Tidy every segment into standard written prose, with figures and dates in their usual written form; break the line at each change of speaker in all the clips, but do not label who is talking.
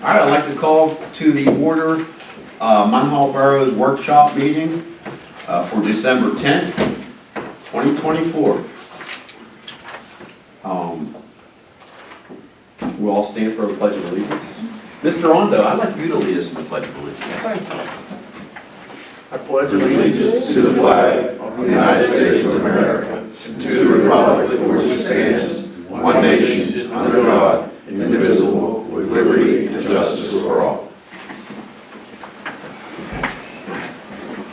right, I'd like to call to the order Munhall Borough's workshop meeting for December 10th, 2024. We'll all stand for a pledge of allegiance. Mr. Rondo, I'd like you to lead us in the pledge of allegiance.
Thank you.
I pledge allegiance to the flag of the United States of America and to the republic for which it stands, one nation, under God, indivisible, with liberty and justice for all.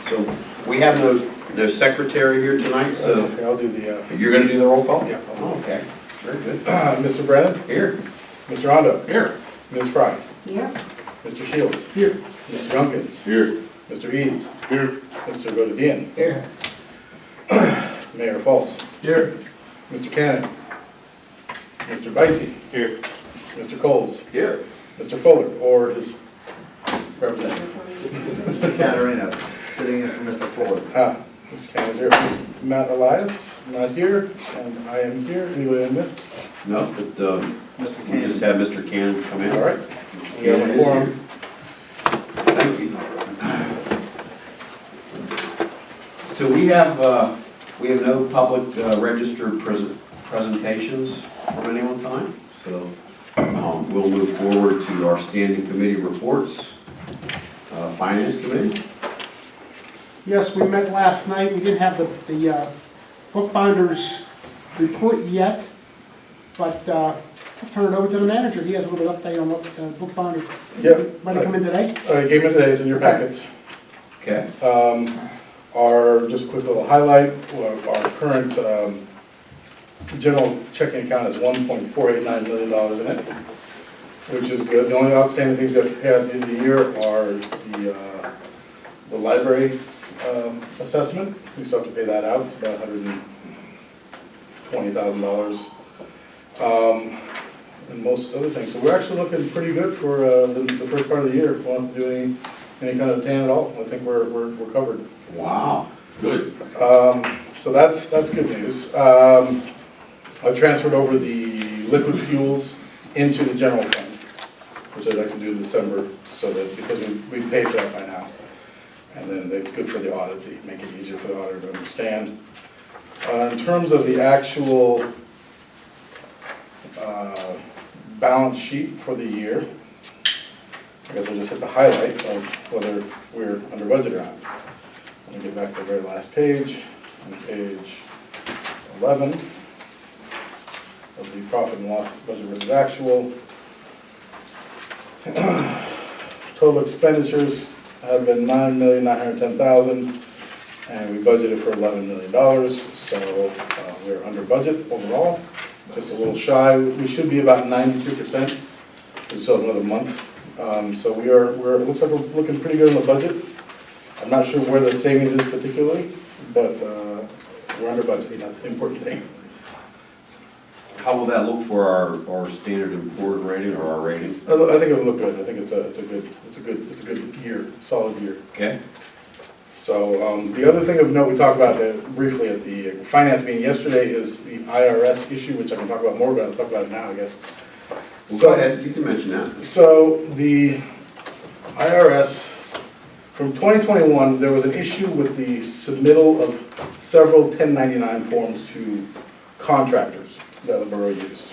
So we have no secretary here tonight, so
Okay, I'll do the,
you're going to do the roll call?
yeah.
Oh, okay, very good.
Mr. Brennan,
Here.
Mr. Rondo,
Here.
Ms. Fry,
Here.
Mr. Shields,
Here.
Mr. Junkins,
Here.
Mr. Eads,
Here.
Mr. Godedian,
Here.
Mayor False,
Here.
Mr. Cannon, Mr. Bicey,
Here.
Mr. Coles,
Here.
Mr. Fuller, or his representative.
Mr. Caterina, sitting in for Mr. Ford.
Mr. Cannon's here. Mr. Matt Elias, not here, and I am here. Anybody on this?
No, but
Mr.
we just
Cannon.
have Mr. Cannon come in.
All right. We have a quorum.
Thank you. So we have no public registered presentations from anyone tonight. So we'll move forward to our standing committee reports. Finance Committee.
Yes, we met last night. We didn't have the bookbinder's report yet, but I'll turn it over to the manager. He has a little bit of update on what bookbinder might have come in today.
I gave it today, it's in your packets.
Okay.
Just a quick little highlight, our current general checking account has $1.489 million in it, which is good. The only outstanding things we've had at the end of the year are the library assessment. We still have to pay that out, it's about $120,000. And most other things. So we're actually looking pretty good for the first part of the year. If we want to do any kind of tan at all, I think we're covered.
Wow. Good.
So that's good news. I've transferred over the liquid fuels into the general fund, which I'd like to do in December, so that, because we paid for that by now. And then it's good for the audit, to make it easier for the auditor to understand. In terms of the actual balance sheet for the year, I guess I'll just hit the highlight of whether we're under budget or not. Let me get back to the very last page, on page 11 of the profit and loss budget versus actual. Total expenditures have been $9,910,000, and we budgeted for $11 million, so we're under budget overall, just a little shy. We should be about 92%, we still have another month. So it looks like we're looking pretty good on the budget. I'm not sure where the savings is particularly, but we're under budget, that's the important thing.
How will that look for our Standard & Poor's rating or our rating?
I think it'll look good. I think it's a good year, solid year.
Okay.
So the other thing of note we talked about briefly at the finance meeting yesterday is the IRS issue, which I can talk about more, but I'll talk about it now, I guess.
Well, go ahead, you can mention that.
So the IRS, from 2021, there was an issue with the submittal of several 1099 forms to contractors that the borough used.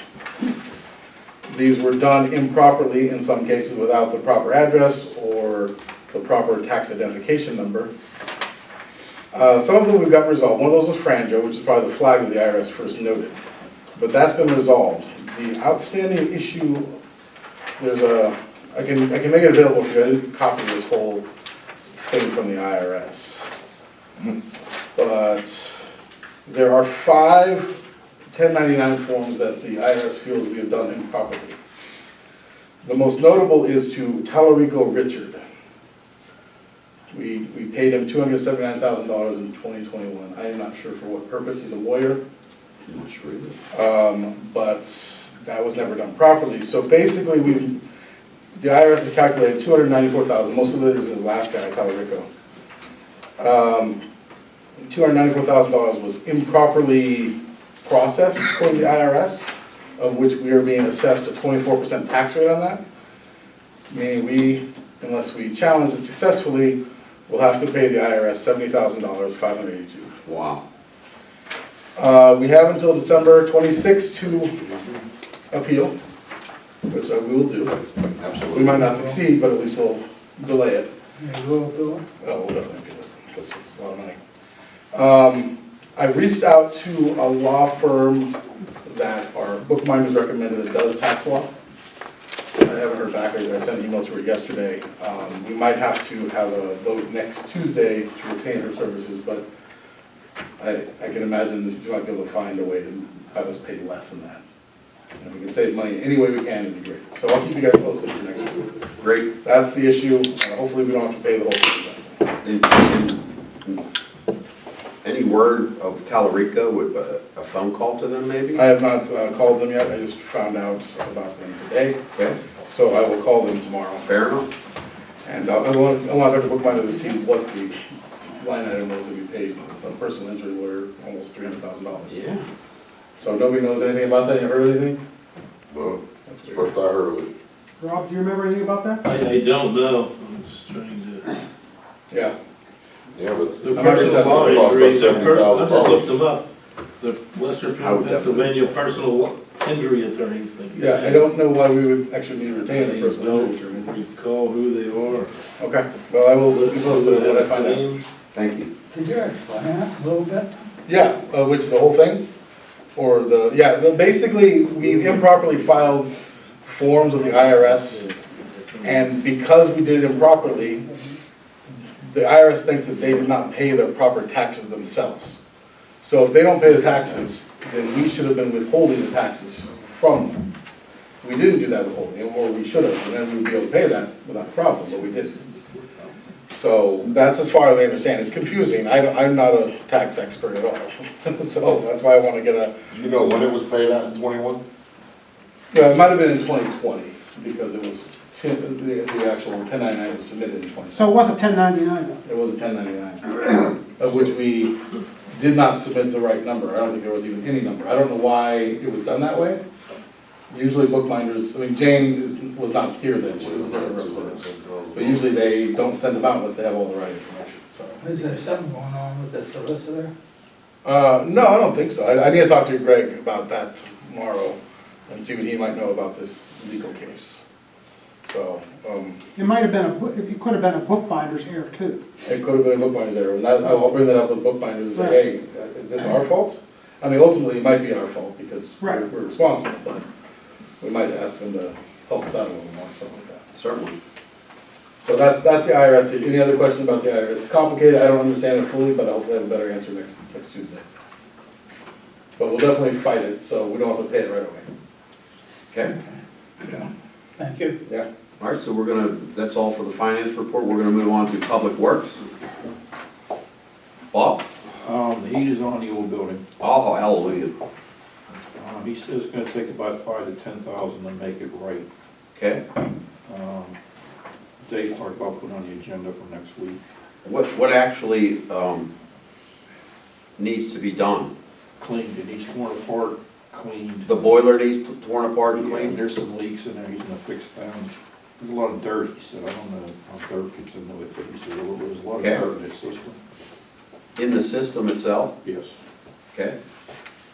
These were done improperly, in some cases without the proper address or the proper tax identification number. Some of them we've gotten resolved. One of those was Franjo, which is probably the flag that the IRS first noted. But that's been resolved. The outstanding issue, I can make it available for you. I didn't copy this whole thing from the IRS. But there are 5 1099 forms that the IRS feels we have done improperly. The most notable is to Talarico Richard. We paid him $279,000 in 2021. I am not sure for what purpose. He's a lawyer.
I'm not sure either.
But that was never done properly. So basically, the IRS has calculated $294,000. Most of it is the last guy, Talarico. $294,000 was improperly processed according to the IRS, of which we are being assessed a 24% tax rate on that. meaning unless we challenge it successfully, will have to pay the IRS $70,000, $582.
Wow.
We have until December 26th to appeal, which we will do.
Absolutely.
We might not succeed, but at least we'll delay it.
Yeah, we'll do it.
Oh, we'll definitely do it, because it's a lot of money. I reached out to a law firm that our bookbinders recommended that does tax law. I haven't heard back, I sent an email to her yesterday. We might have to have a vote next Tuesday to retain her services, but I can imagine that you might be able to find a way to have us pay less than that. And if we can save money any way we can, it'd be great. So I'll keep you guys posted for next week.
Great.
That's the issue. Hopefully we don't have to pay the whole thing.
Any word of Tallarico with a phone call to them maybe?
I have not called them yet. I just found out about them today.
Okay,
So I will call them tomorrow.
fair enough.
And I want our bookbinders to see what the line item was that we paid a personal injury lawyer almost $300,000.
Yeah.
So nobody knows anything about that? You heard anything?
Well,
That's
first
weird.
I heard of it.
Rob, do you remember anything about that?
I don't know, I'm just trying to.
Yeah.
Yeah, but.
The
I'm not sure
personal
that
law
cost
injury,
us
I just
$70,000.
looked them up. The Western
I would definitely
Pennsylvania
check.
personal injury attorneys, think you
Yeah, I
said.
don't know why we would actually need to retain a
I
personal
don't
injury attorney.
recall who they are.
Okay, well, I will keep you posted when I find out.
Claim.
Thank you.
Could you explain that a little bit?
Yeah, which, the whole thing? Or basically, we improperly filed forms with the IRS, and because we did it improperly, the IRS thinks that they did not pay their proper taxes themselves. So if they don't pay the taxes, then we should have been withholding the taxes from them. We didn't do that withholding, or we should have, and then we would be able to pay that without a problem, but we didn't. So that's as far as I understand. It's confusing. I'm not a tax expert at all. So that's why I want to get a,
Do you know when it was paid out in 21?
yeah, it might have been in 2020, because it was, the actual 1099 was submitted in 2020.
So it was a 1099 though?
It was a 1099, of which we did not submit the right number. I don't think there was even any number. I don't know why it was done that way. Usually bookbinders, I mean, Jane was not here then, she was a different representative. But usually they don't send them out unless they have all the right information, so.
Is there something going on with the solicitor?
No, I don't think so. I need to talk to Greg about that tomorrow and see what he might know about this legal case. So,
It might have been it could have been a bookbinder's error too.
it could have been a bookbinder's error, and I'll bring that up with bookbinders and say, hey, is this our fault? I mean, ultimately, it might be our fault because
Right.
we're responsible, but we might ask them to help us out a little more, something like that.
Certainly.
So that's the IRS. Any other questions about the IRS? It's complicated, I don't understand it fully, but I'll hopefully have a better answer next Tuesday. But we'll definitely fight it, so we don't have to pay it right away.
Okay.
Yeah.
Thank you.
Yeah.
All right, so that's all for the finance report. We're gonna move on to public works. Bob?
The heat is on the old building.
Oh, hallelujah.
He says it's gonna take about 5,000 to 10,000 to make it right.
Okay.
Dave talked about putting on the agenda for next week.
What actually needs to be done?
Cleaned, it needs torn apart, cleaned.
The boiler needs torn apart and cleaned?
There's some leaks in there, he's gonna fix them. There's a lot of dirt, he said, I don't know how dirt gets into it, but he said there's a lot of
Okay.
dirt in its system.
In the system itself?
Yes,
Okay.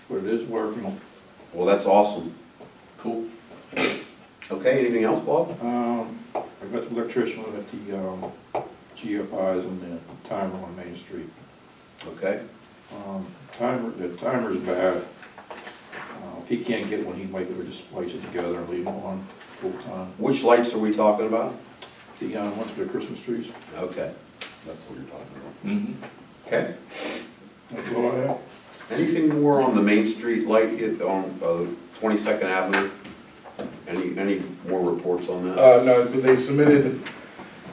but it is working.
Well, that's awesome. Cool. Okay, anything else, Bob?
I got the electrician at the GFIs and the timer on Main Street.
Okay.
The timer's bad. If he can't get one, he might be able to just splice it together and leave it on full time.
Which lights are we talking about?
The ones for the Christmas trees.
Okay. That's what you're talking about.
Mm-hmm.
Okay.
That's all I have.
Anything more on the Main Street light hit on 22nd Avenue? Any more reports on that?
No, but they submitted,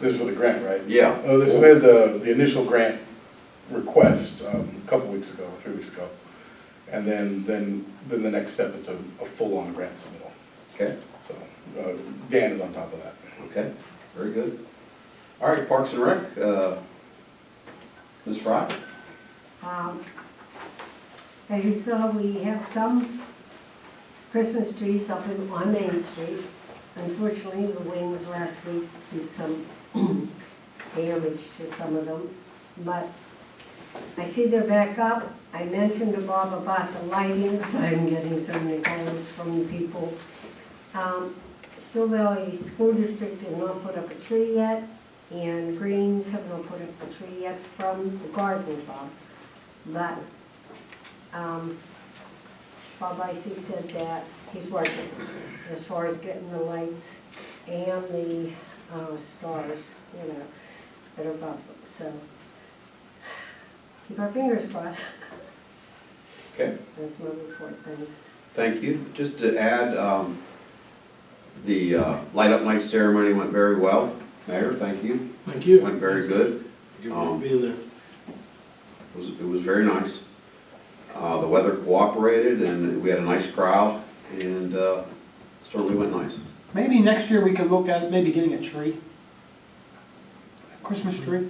this is for the grant, right?
Yeah.
Oh, they submitted the initial grant request a couple weeks ago, 3 weeks ago. And then the next step is a full-on grant submittal.
Okay.
So Dan is on top of that.
Okay. Very good. All right, Parks and Rec. Ms. Fry?
As you saw, we have some Christmas trees up on Main Street. Unfortunately, the winds last week did some damage to some of them, but I see they're back up. I mentioned to Bob about the lighting, because I'm getting so many calls from people. Still Valley School District did not put up a tree yet, and Greens have not put up a tree yet from the garden club. But Bob Icy said that he's working as far as getting the lights and the stars, you know, that are above them. So keep our fingers crossed.
Okay,
That's my report, thanks.
thank you. Just to add, the light up night ceremony went very well. Mayor, thank you.
Thank you.
Went very good.
Thank you for being there.
It was very nice. The weather cooperated and we had a nice crowd and certainly went nice.
Maybe next year we could look at maybe getting a tree, a Christmas tree.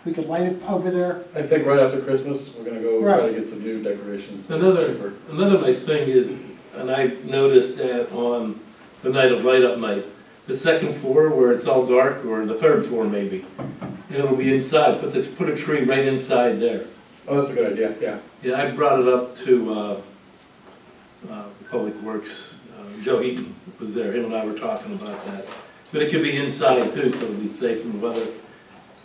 We could light it over there.
I think right after Christmas, we're gonna go try to get some new decorations. Cheaper.
Another nice thing is, and I noticed that on the night of light up night, the second floor where it's all dark, or the third floor maybe, and it'll be inside, put a tree right inside there.
Oh, that's a good idea, yeah.
Yeah, I brought it up to Public Works, Joe Eaton was there, him and I were talking about that. But it could be inside too, so it'll be safe from the weather.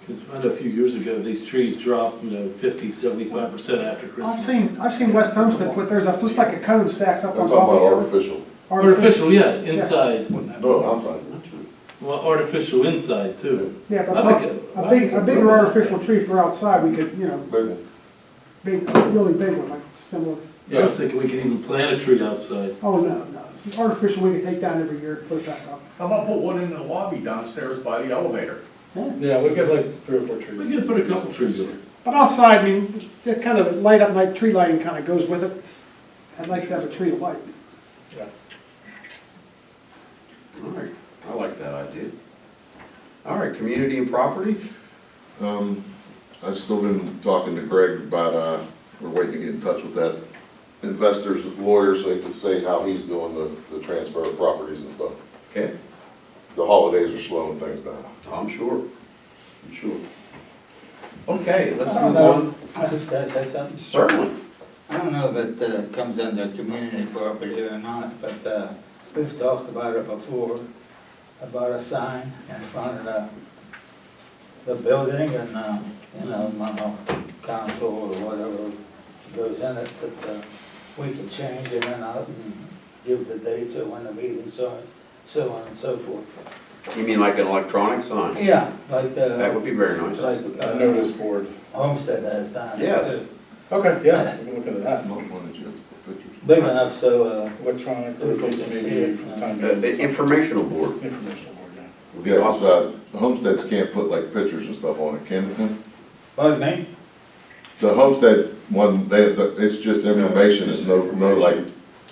Because I know a few years ago, these trees dropped, 50, 75% after Christmas.
I've seen West Homestead put theirs up, just like a cone stacks up
I'm
on
talking
top
about
of each other.
artificial.
Artificial, yeah, inside.
No, outside.
Well, artificial inside too.
Yeah, but
I like it.
a bigger artificial tree for outside, we could,
Big one.
really big one, like similar.
I was thinking we could even plant a tree outside.
Oh, no. Artificial we could take down every year, put it back up.
How about put one in the lobby downstairs by the elevator?
Yeah, we'll get like 3 or 4 trees.
We could put a couple trees in.
But outside, I mean, that kind of light up night, tree lighting kind of goes with it. I'd like to have a tree to light.
Yeah.
All right, I like that idea. All right, community and property?
I've still been talking to Greg about, we're waiting to get in touch with that investor's lawyer so he can say how he's doing the transfer of properties and stuff.
Okay,
The holidays are slowing things down.
I'm sure. Okay, let's
I don't
move on.
know. I just gotta say something.
Certainly.
I don't know if it comes under community property or not, but we've talked about it before, about a sign in front of the building and, Munhall Council or whatever goes in it, that we can change it and out and give the dates of when the meeting starts, so on and so forth.
You mean like an electronic sign?
Yeah, like,
That would be very nice.
like
A notice board.
Homestead has done.
Yes.
Okay, yeah, we can look into that.
Not one that you have pictures.
Big enough so,
Electronic, or at least maybe from time to
The informational board.
informational board, yeah.
would be
Yeah,
awesome.
the homesteads can't put like pictures and stuff on it, can it, Tim?
pardon me?
The homestead one, it's just information, it's no like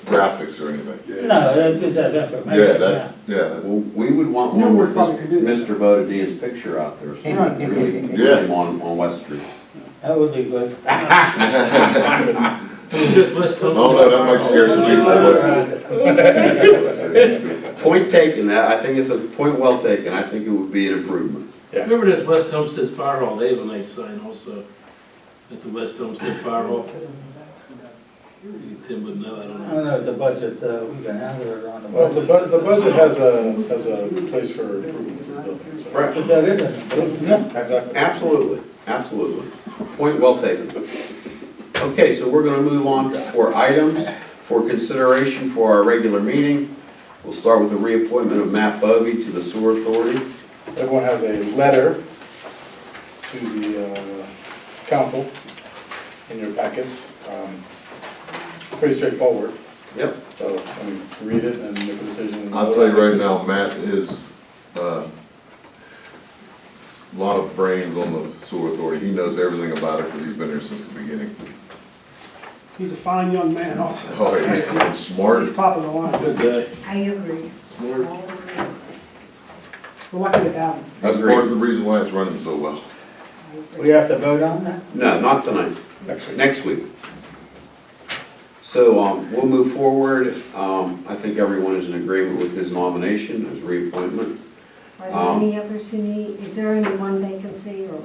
graphics or anything.
No, that's just that
Yeah,
information,
yeah.
Well, we would want
New
one
York
with
probably could do that.
Mr. Bodadian's picture out there, so
Right.
we really
Yeah.
put him on West Street.
That would be good.
Oh, no, that might scare some people.
Point taken, I think it's a point well taken, I think it would be an improvement.
Remember there's West Homestead's Fire Hall, they have a nice sign also at the West Homestead Fire Hall. Tim would know, I don't
I
know.
don't know if the budget, we can handle it on the
Well, the
budget.
budget has a place for improvements in the building, so.
Right.
But that isn't.
Yeah, exactly.
Absolutely. Point well taken. Okay, so we're gonna move on for items for consideration for our regular meeting. We'll start with the reappointment of Matt Bovee to the Sewer Authority.
Everyone has a letter to the council in your packets. Pretty straightforward,
Yep.
so read it and make a decision.
I'll tell you right now, Matt is, a lot of brains on the sewer authority. He knows everything about it because he's been here since the beginning.
He's a fine young man also.
Oh, he's smart.
He's top of the line.
Good guy,
I agree.
smart.
We're lucky to have him.
That's part of the reason why it's running so well.
We have to vote on that?
No, not tonight.
Next week.
Next week. So we'll move forward. I think everyone is in agreement with his nomination as reappointment.
Are there any others who need, is there only one vacancy or?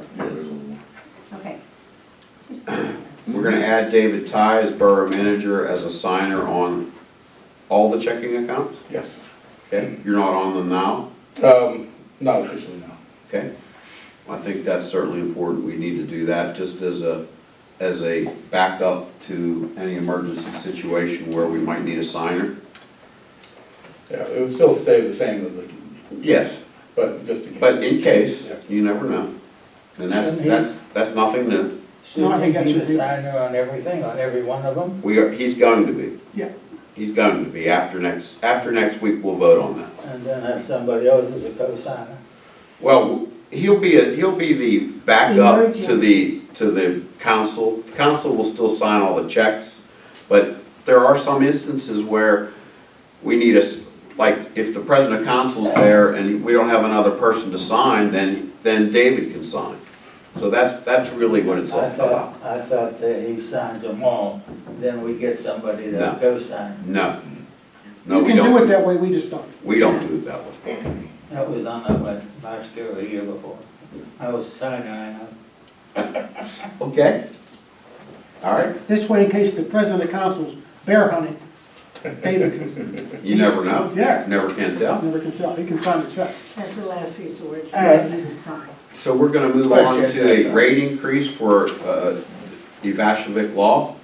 Okay. Just-
We're going to add David Ty as Borough Manager as a signer on all the checking accounts?
Yes.
Okay, you're not on them now?
Not officially, no.
Okay. I think that's certainly important. We need to do that just as a backup to any emergency situation where we might need a signer.
Yeah, it would still stay the same, as
Yes,
but just in case.
but in case,
Yeah.
you never know. And
Shouldn't he-
that's nothing new.
No, I
Shouldn't
think
he
that
be
should
the
be-
signer on everything, on every one of them?
He's going to be.
Yeah.
He's going to be. After next week, we'll vote on that.
And then have somebody else as a co-signer?
Well, he'll be the backup to the council. The council will still sign all the checks, but there are some instances where we need like if the president of council is there and we don't have another person to sign, then David can sign. So that's really what it's all about.
I thought that he signs them all, then we get somebody
No.
to co-sign.
No. No,
You
we
can do it
don't.
that way, we just don't.
We don't do it that way.
That was done that way last year or the year before. I was a signer, I know.
Okay. All right.
This way, in case the president of council's bear hunting, David can,
You never know.
Yeah.
Never can tell.
never can tell, he can sign the check.
That's the last resort, you
Alright.
can even sign.
So we're going to move on to a rate increase for Evashevik Law.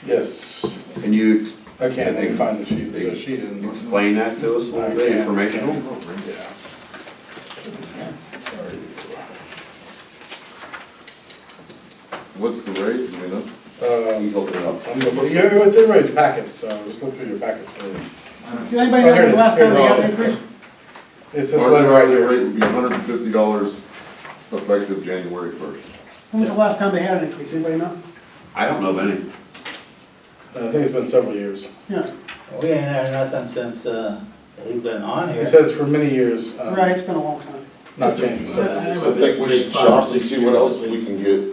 Yes,
Can you
I can't, they find the sheet, the sheet in.
explain that to us a little bit, informational?
What's the rate, do we know?
He's looking it up.
It's everybody's packets, so just look through your packets for it.
Did anybody know the last time they got an increase?
It's this letter right here.
rate would be $150 effective January 1st.
When was the last time they had an increase, anybody know?
I don't know of any.
I think it's been several years.
Yeah,
We ain't had nothing since, he's been on here.
It says for many years,
right, it's been a long time.
not changed for several years.
I think we should shop and see what else we can get.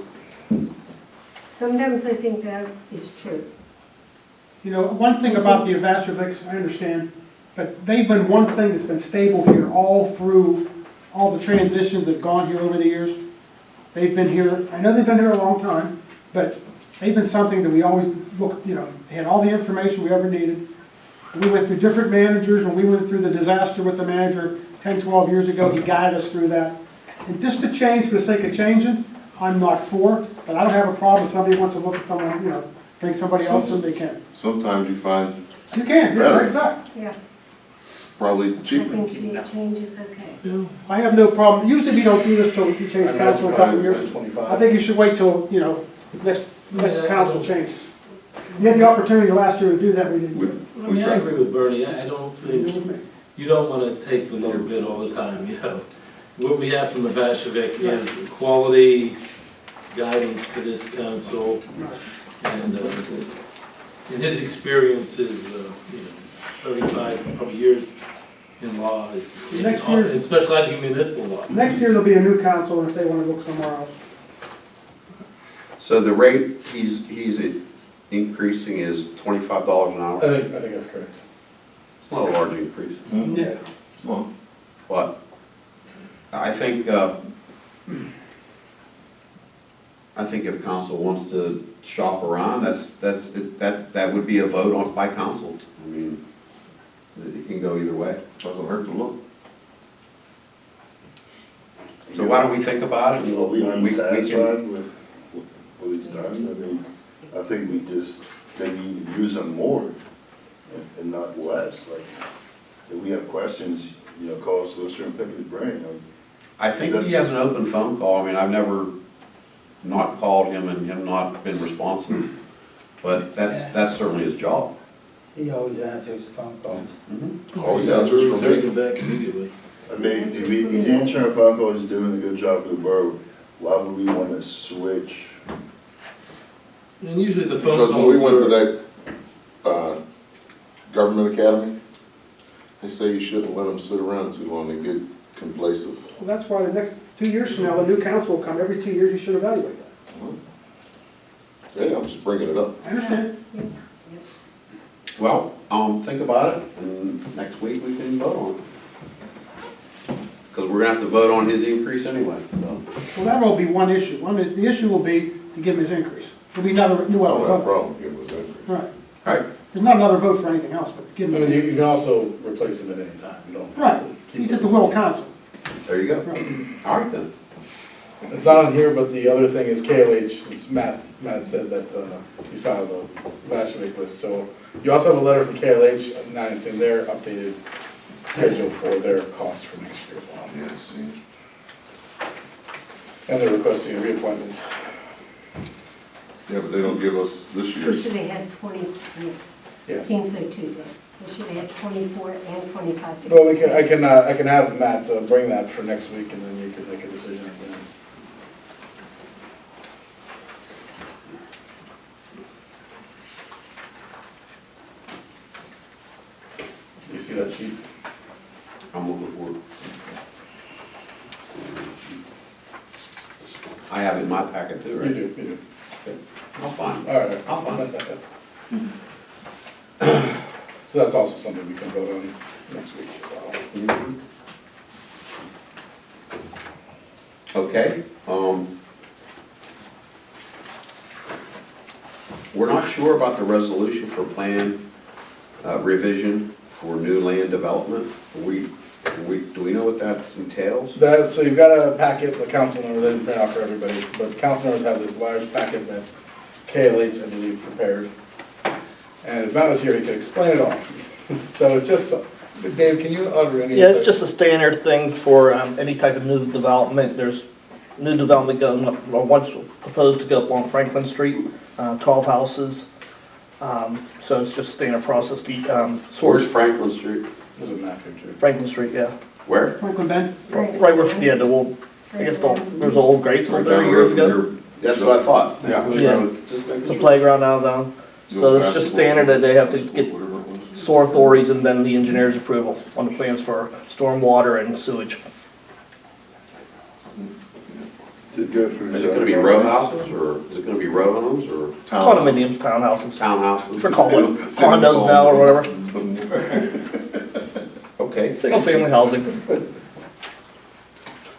Sometimes I think that is true.
You know, one thing about the Evashevicks, I understand, but they've been one thing that's been stable here all through all the transitions that have gone here over the years. They've been here, I know they've been here a long time, but they've been something that we always looked, you know, they had all the information we ever needed. We went through different managers, when we went through the disaster with the manager 10, 12 years ago, he guided us through that. And just to change for the sake of changing, I'm not for, but I don't have a problem if somebody wants to look at someone, you know, bring somebody else in, they can.
Sometimes you find
You can, yeah,
Better.
exactly.
Yeah,
probably
I
cheaper.
think change is okay.
I have no problem, usually we don't do this till you change council in a couple of years.
25.
I think you should wait till, you know, next council changes. You had the opportunity last year to do that, we didn't. do it.
I mean, I agree with Bernie, I don't
You
think,
with me?
you don't wanna take the low bid all the time, you know? What we have from the Evashevik is quality guidance to this council, and in his experiences, you know, 35 probably years in law,
Next year-
and specializing in municipal law.
Next year, there'll be a new council if they want to look somewhere else.
So the rate he's increasing is $25 an
I
hour?
think that's correct.
It's not a large increase,
Yeah.
Well,
but I think if council wants to shop around, that would be a vote by council. I mean, it can go either way.
doesn't hurt to look.
So why don't we think about it?
Are we
can-
unsatisfied with what he's done? I mean, I think we just maybe use him more and not less. Like, if we have questions, you know, call us, solicitor and pick his brain.
I think he has an open phone call. I mean, I've never not called him and him not been responsive, but that's certainly his job.
He always answers the phone calls.
Always answers from
Take
me.
him back immediately.
I mean, if he's answering phone calls, he's doing a good job for the borough, why would we want to switch?
And usually the phone calls
Because when we went to
are-
that, government academy, they say you shouldn't let them sit around too long and get complacent.
Well, that's why the next 2 years from now, the new council will come, every 2 years, you should evaluate that.
Yeah, I'm just bringing it up.
I understand.
Well, think about it, and next week we can vote on it. Because we're gonna have to vote on his increase anyway, so.
Well, that will be one issue. The issue will be to give him his increase. There'll be another, well, vote.
problem, it was that.
Right.
Right.
There's not another vote for anything else, but to give
I
him.
mean, you can also replace him at any time, you don't.
Right, he's at the will of council.
There you go.
Right.
All right then.
It's not on here, but the other thing is KLH, since Matt said that he saw the last week list, so you also have a letter from KLH announcing their updated schedule for their cost for next year as well.
Yeah, see.
And they're requesting reappointments.
Yeah, but they don't give us this
We
year's.
should have had 20, I
Yes.
think so too, Dave. We should have had 24 and 25.
Well, I can have Matt bring that for next week, and then you can make a decision again. You see that sheet?
I'm looking for it. I have it in my packet too,
You
right?
do, you do.
I'll find it.
All right.
I'll find it.
So that's also something we can vote on next week as well.
Okay, we're not sure about the resolution for plan revision for new land development. Do we know what that entails?
So you've got a packet, the council members, they didn't print out for everybody, but council members have this large packet that KLH, I believe, prepared. And if Matt was here, he could explain it all. So it's just, Dave, can you utter any?
Yeah, it's just a standard thing for any type of new development. There's new development going up, or once proposed to go up on Franklin Street, 12 houses. So it's just standard process. The
Where's
source,
Franklin Street?
This is a map picture.
Franklin Street, yeah.
Where?
Franklin Bend?
Right where, yeah, the old, I guess there's an old grade school there years ago.
That's what I thought.
Yeah.
Just making
It's a
sure.
playground now down. So it's just standard that they have to get SOAR authorities and then the engineer's approval on the plans for stormwater and sewage.
To go through.
Is it gonna be row houses, or is it gonna be row homes, or
Condominiums, townhouses,
townhouses?
for calling condos now or whatever,
Okay.
single family housing.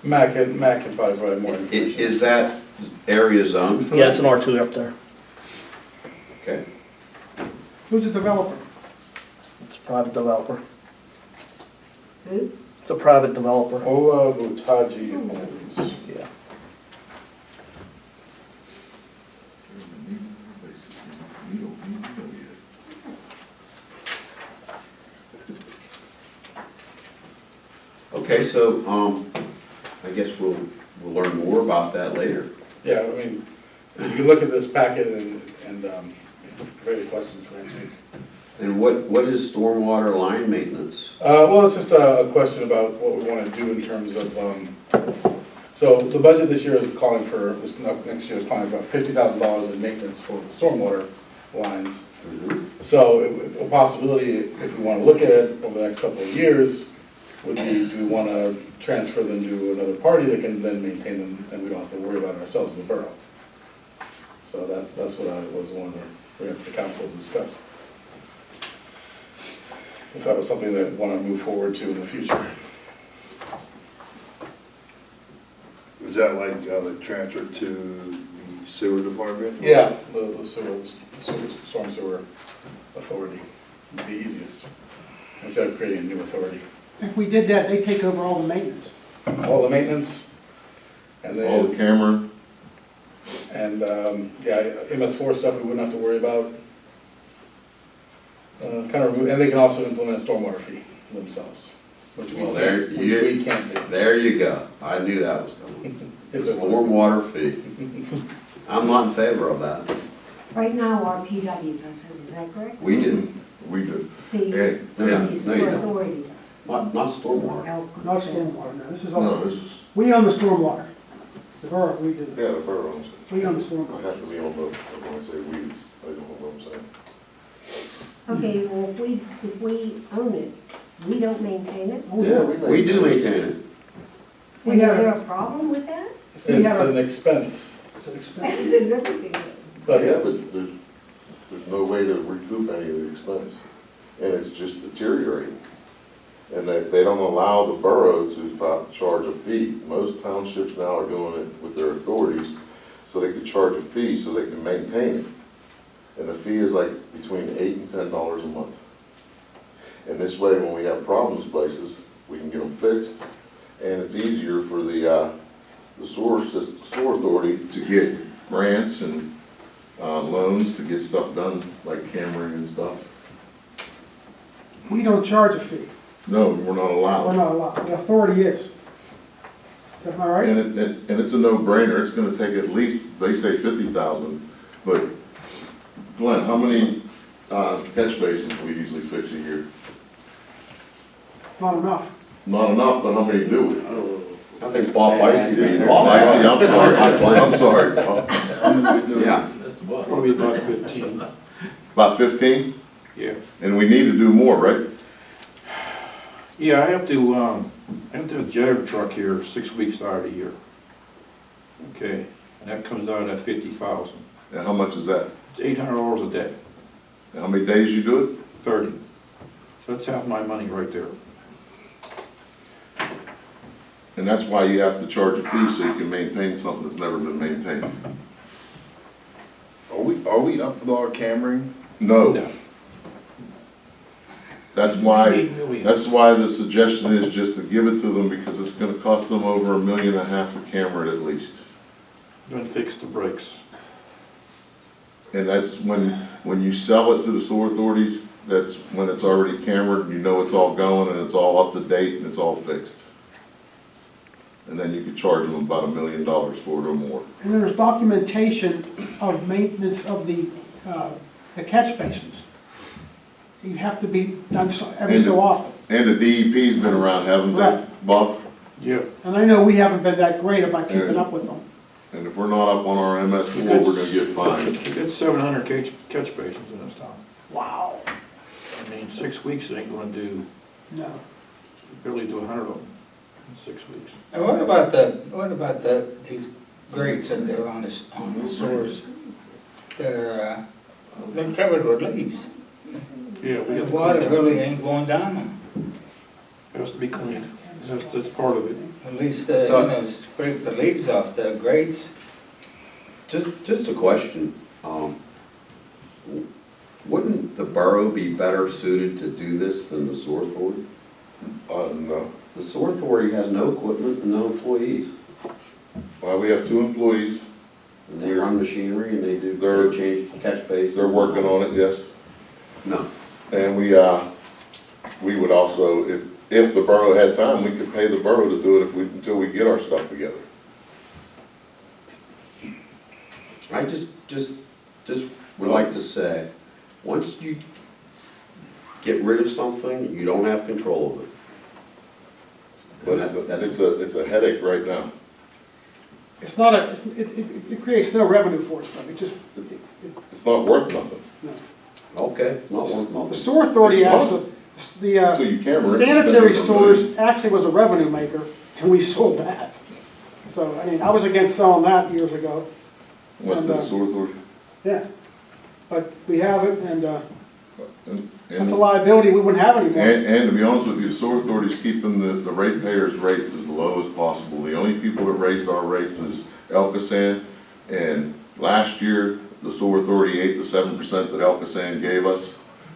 Matt can probably provide more information.
Is that area zoned for that?
Yeah, it's an R2 up there.
Okay.
Who's the developer?
It's a private developer.
Who?
It's a private developer.
Ola Butaji Homes.
Yeah.
Okay, so, I guess we'll learn more about that later.
Yeah, I mean, you can look at this packet and prepare questions for next week.
And what is stormwater line maintenance?
Well, it's just a question about what we want to do in terms of, so the budget this year is calling for, next year is calling for about $50,000 in maintenance for the stormwater lines. So a possibility, if we want to look at it over the next couple of years, would be, do we want to transfer them to another party that can then maintain them, and we don't have to worry about it ourselves as a borough? So that's what I was wanting to bring up to the council to discuss. If that was something that we want to move forward to in the future.
Was that like the transfer to the sewer department?
Yeah, the storm sewer authority would be easiest, instead of creating a new authority.
If we did that, they'd take over all the maintenance.
All the maintenance, and
All the
then,
camera,
and, yeah, MS4 stuff we wouldn't have to worry about. Kind of, and they can also implement a stormwater fee themselves, which we
Well, there
can't,
you-
which we can't do.
There you go. I knew that was coming.
If it were-
Stormwater fee. I'm not in favor of that.
Right now, our PW does it, is that correct?
We do.
we do.
The sewer
you don't.
authority does.
Not stormwater.
Not stormwater, no, this is
No,
all,
this is,
we own the stormwater. The borough, we do,
yeah, the borough owns it.
we own the
I
stormwater.
have to be on the, I want to say weeds, I don't know what I'm saying.
Okay, well, if we own it, we don't maintain it?
Yeah,
We do maintain it.
We
And is
have-
there a problem with that?
It's an expense,
It's an expense.
This is everything.
but
Yeah,
yes.
but there's, There's no way to recoup any of the expense, and it's just deteriorating. And they don't allow the borough to charge a fee. Most townships now are doing it with their authorities, so they can charge a fee so they can maintain it. And the fee is like between $8 and $10 a month. And this way, when we have problems places, we can get them fixed, and it's easier for the sewer authority to get grants and loans to get stuff done, like cammering and stuff.
We don't charge a fee.
No, we're not
We're
allowed.
not allowed. The authority is. Am I right?
And it's a no-brainer. It's gonna take at least, they say 50,000, but Glenn, how many catch basins do we usually fix a year?
Not enough.
Not enough, but how many do we?
I think Bob Icy did.
Bob Icy, I'm sorry, I'm sorry.
Yeah.
That's the boss.
Probably about 15.
About 15?
Yeah.
And we need to do more, right?
Yeah, I have to have a jetter truck here 6 weeks out of the year. Okay, and that comes out at 50,000.
And how much is that?
It's $800 a day,
And how many days you do it?
30. So that's half my money right there.
And that's why you have to charge a fee so you can maintain something that's never been maintained.
Are we up with our cammering?
No. That's why,
8 million.
that's why the suggestion is just to give it to them, because it's gonna cost them over $1.5 million to camera it at least.
Then fix the brakes.
And that's when you sell it to the sewer authorities, that's when it's already cambered, and you know it's all going, and it's all up to date, and it's all fixed. And then you could charge them about $1 million for it or more.
And there's documentation of maintenance of the catch basins. You have to be done every so often.
And the DEP's been around, haven't they,
Right.
Bob?
Yeah.
And I know we haven't been that great about keeping up with them.
And if we're not up on our MS4, we're gonna get fined.
We got 700 catch basins in this town.
Wow.
I mean, 6 weeks, it ain't gonna do,
No.
barely do 100 of them in 6 weeks.
And what about these grates that are on the sewers that are, they're covered with leaves?
Yeah, we
The
got to
water
clean it.
really ain't going down them.
Has to be cleaned. That's part of it.
At least,
So-
scrape the leaves off the grates.
Just a question. Wouldn't the borough be better suited to do this than the sewer authority?
No.
The sewer authority has no equipment and no employees.
Well, we have 2 employees.
And they run machinery and they do,
They're-
they change catch basins.
They're working on it, yes.
No.
And we would also, if the borough had time, we could pay the borough to do it until we get our stuff together.
I just would like to say, once you get rid of something, you don't have control of it.
But it's a headache right now.
It's not it creates no revenue for us, though. It just,
It's not worth nothing.
no.
Okay, not worth
The
nothing.
sewer authority,
It's
the
Until you camera it.
sanitary
it's gonna be
sewers actually was a revenue maker, and we sold that. So, I mean, I was against selling that years ago.
What, to the sewer authority?
Yeah. But we have it, and
And-
that's a liability we wouldn't have anymore.
And to be honest with you, the sewer authority's keeping the ratepayers' rates as low as possible. The only people that raised our rates is Elkasan, and last year, the sewer authority ate the 7% that Elkasan gave us.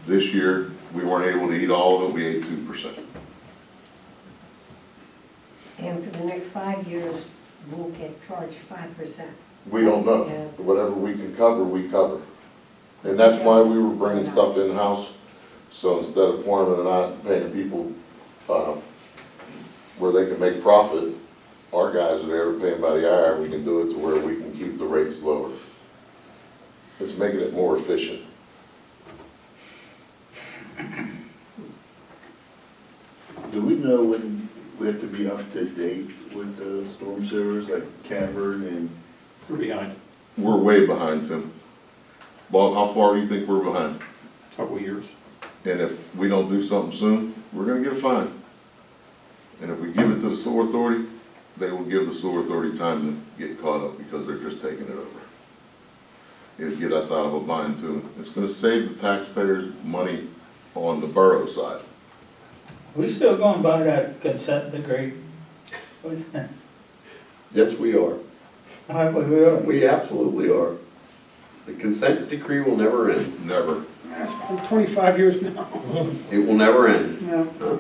This year, we weren't able to eat all of it, we ate 2%.
And for the next 5 years, we'll get charged 5%.
We don't know.
Yeah.
Whatever we can cover, we cover. And that's why we were bringing stuff in-house. So instead of farming and not paying people where they can make profit, our guys are there paying by the hour, we can do it to where we can keep the rates lower. It's making it more efficient.
Do we know when we have to be up to date with the storm sewers, like Cameron and?
We're behind.
We're way behind, Tim. Bob, how far do you think we're behind?
Couple of years.
And if we don't do something soon, we're gonna get a fine. And if we give it to the sewer authority, they will give the sewer authority time to get caught up because they're just taking it over. it'd get us out of a bind too. It's gonna save the taxpayers money on the borough side.
We still going by that consent decree?
Yes, we are.
Are we really?
We absolutely are. The consent decree will never end.
Never.
That's been 25 years now.
It will never end.
Yeah.
Huh?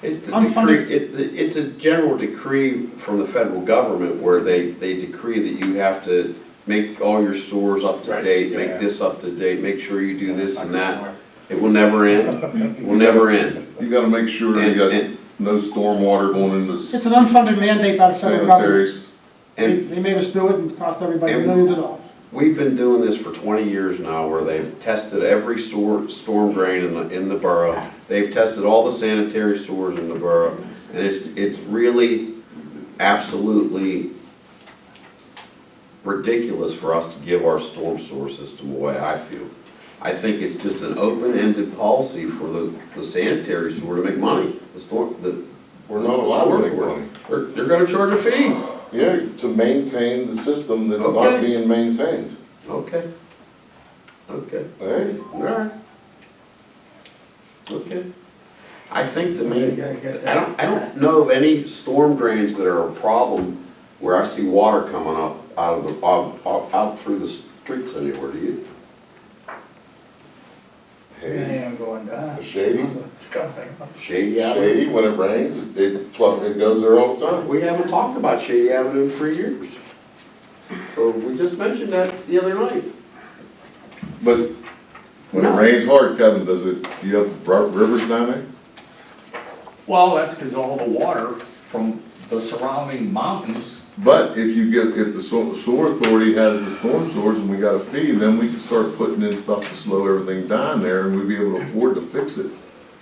It's the
Unfunded-
decree, it's a general decree from the federal government where they decree that you have to make all your stores up to date, make this up to date, make sure you do this and that. It will never end. It will never end.
You gotta make sure you got
And-
no stormwater going into
It's an unfunded mandate by the federal government.
sanitaries.
They made us do it and cost everybody
And-
millions of dollars.
We've been doing this for 20 years now, where they've tested every storm drain in the borough. They've tested all the sanitary sewers in the borough, and it's really absolutely ridiculous for us to give our storm sewer system away, I feel. I think it's just an open-ended policy for the sanitary sewer to make money.
We're not allowed to make money.
They're gonna charge a fee.
Yeah, to maintain the system that's not
Okay.
being maintained.
Okay. Okay.
Hey,
All right. Okay. I think the main,
Get
I don't know of any storm drains that are a problem where I see water coming up out through the streets anywhere, do you?
It ain't going down.
Shady,
It's coming up.
Shady Avenue?
Shady, when it rains, it goes there all the time.
We haven't talked about Shady Avenue in 3 years. So we just mentioned that the other night.
But when it
No.
rains hard, Kevin, do you have rivers down there?
Well, that's because all the water from the surrounding mountains.
But if the sewer authority has the storm sewers and we got a fee, then we can start putting in stuff to slow everything down there and we'd be able to afford to fix it.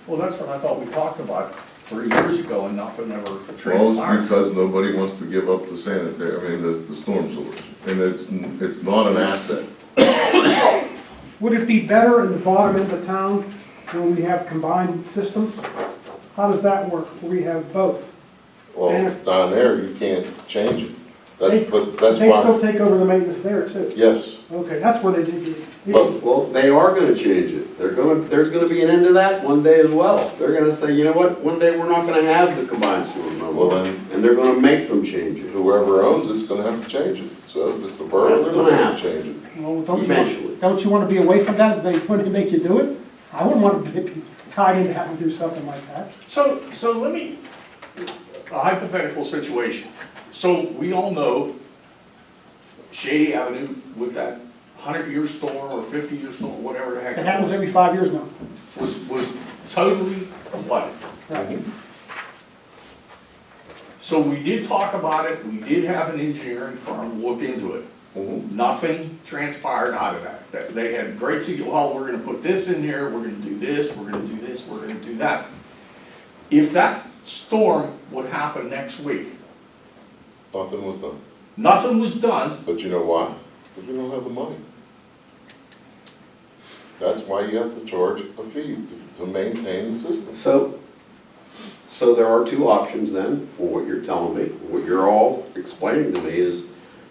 Well, that's what I thought we talked about 3 years ago and nothing ever
Well, it's
transpired.
because nobody wants to give up the the storm sewers. And it's not an asset.
Would it be better in the bottom end of town when we have combined systems? How does that work, where we have both?
Well, down there, you can't change it.
They
But that's
They still
why,
take over the maintenance there too.
yes.
Okay, that's where they did the issue.
Well, they are gonna change it. There's gonna be an end to that one day as well. They're gonna say, you know what, one day we're not gonna have the combined sewer no more.
Well, then,
And they're gonna make them change it.
whoever owns it's gonna have to change it. So if it's the borough, they're gonna have to change it.
Well,
Eventually.
don't you want to be away from that when they make you do it? I wouldn't want to be tied into having to do something like that.
So let me, a hypothetical situation. So we all know Shady Avenue with that 100-year storm or 50-year storm, whatever the heck
It
it
happens
was,
every 5 years now.
was totally flooded.
Right.
So we did talk about it, we did have an engineering firm look into it.
Mhm.
Nothing transpired out of that. They had great, well, we're gonna put this in here, we're gonna do this, we're gonna do this, we're gonna do that. If that storm would happen next week,
Nothing was done.
nothing was done,
But you know why? Because we don't have the money. That's why you have to charge a fee to maintain the system.
So there are two options then, for what you're telling me. What you're all explaining to me is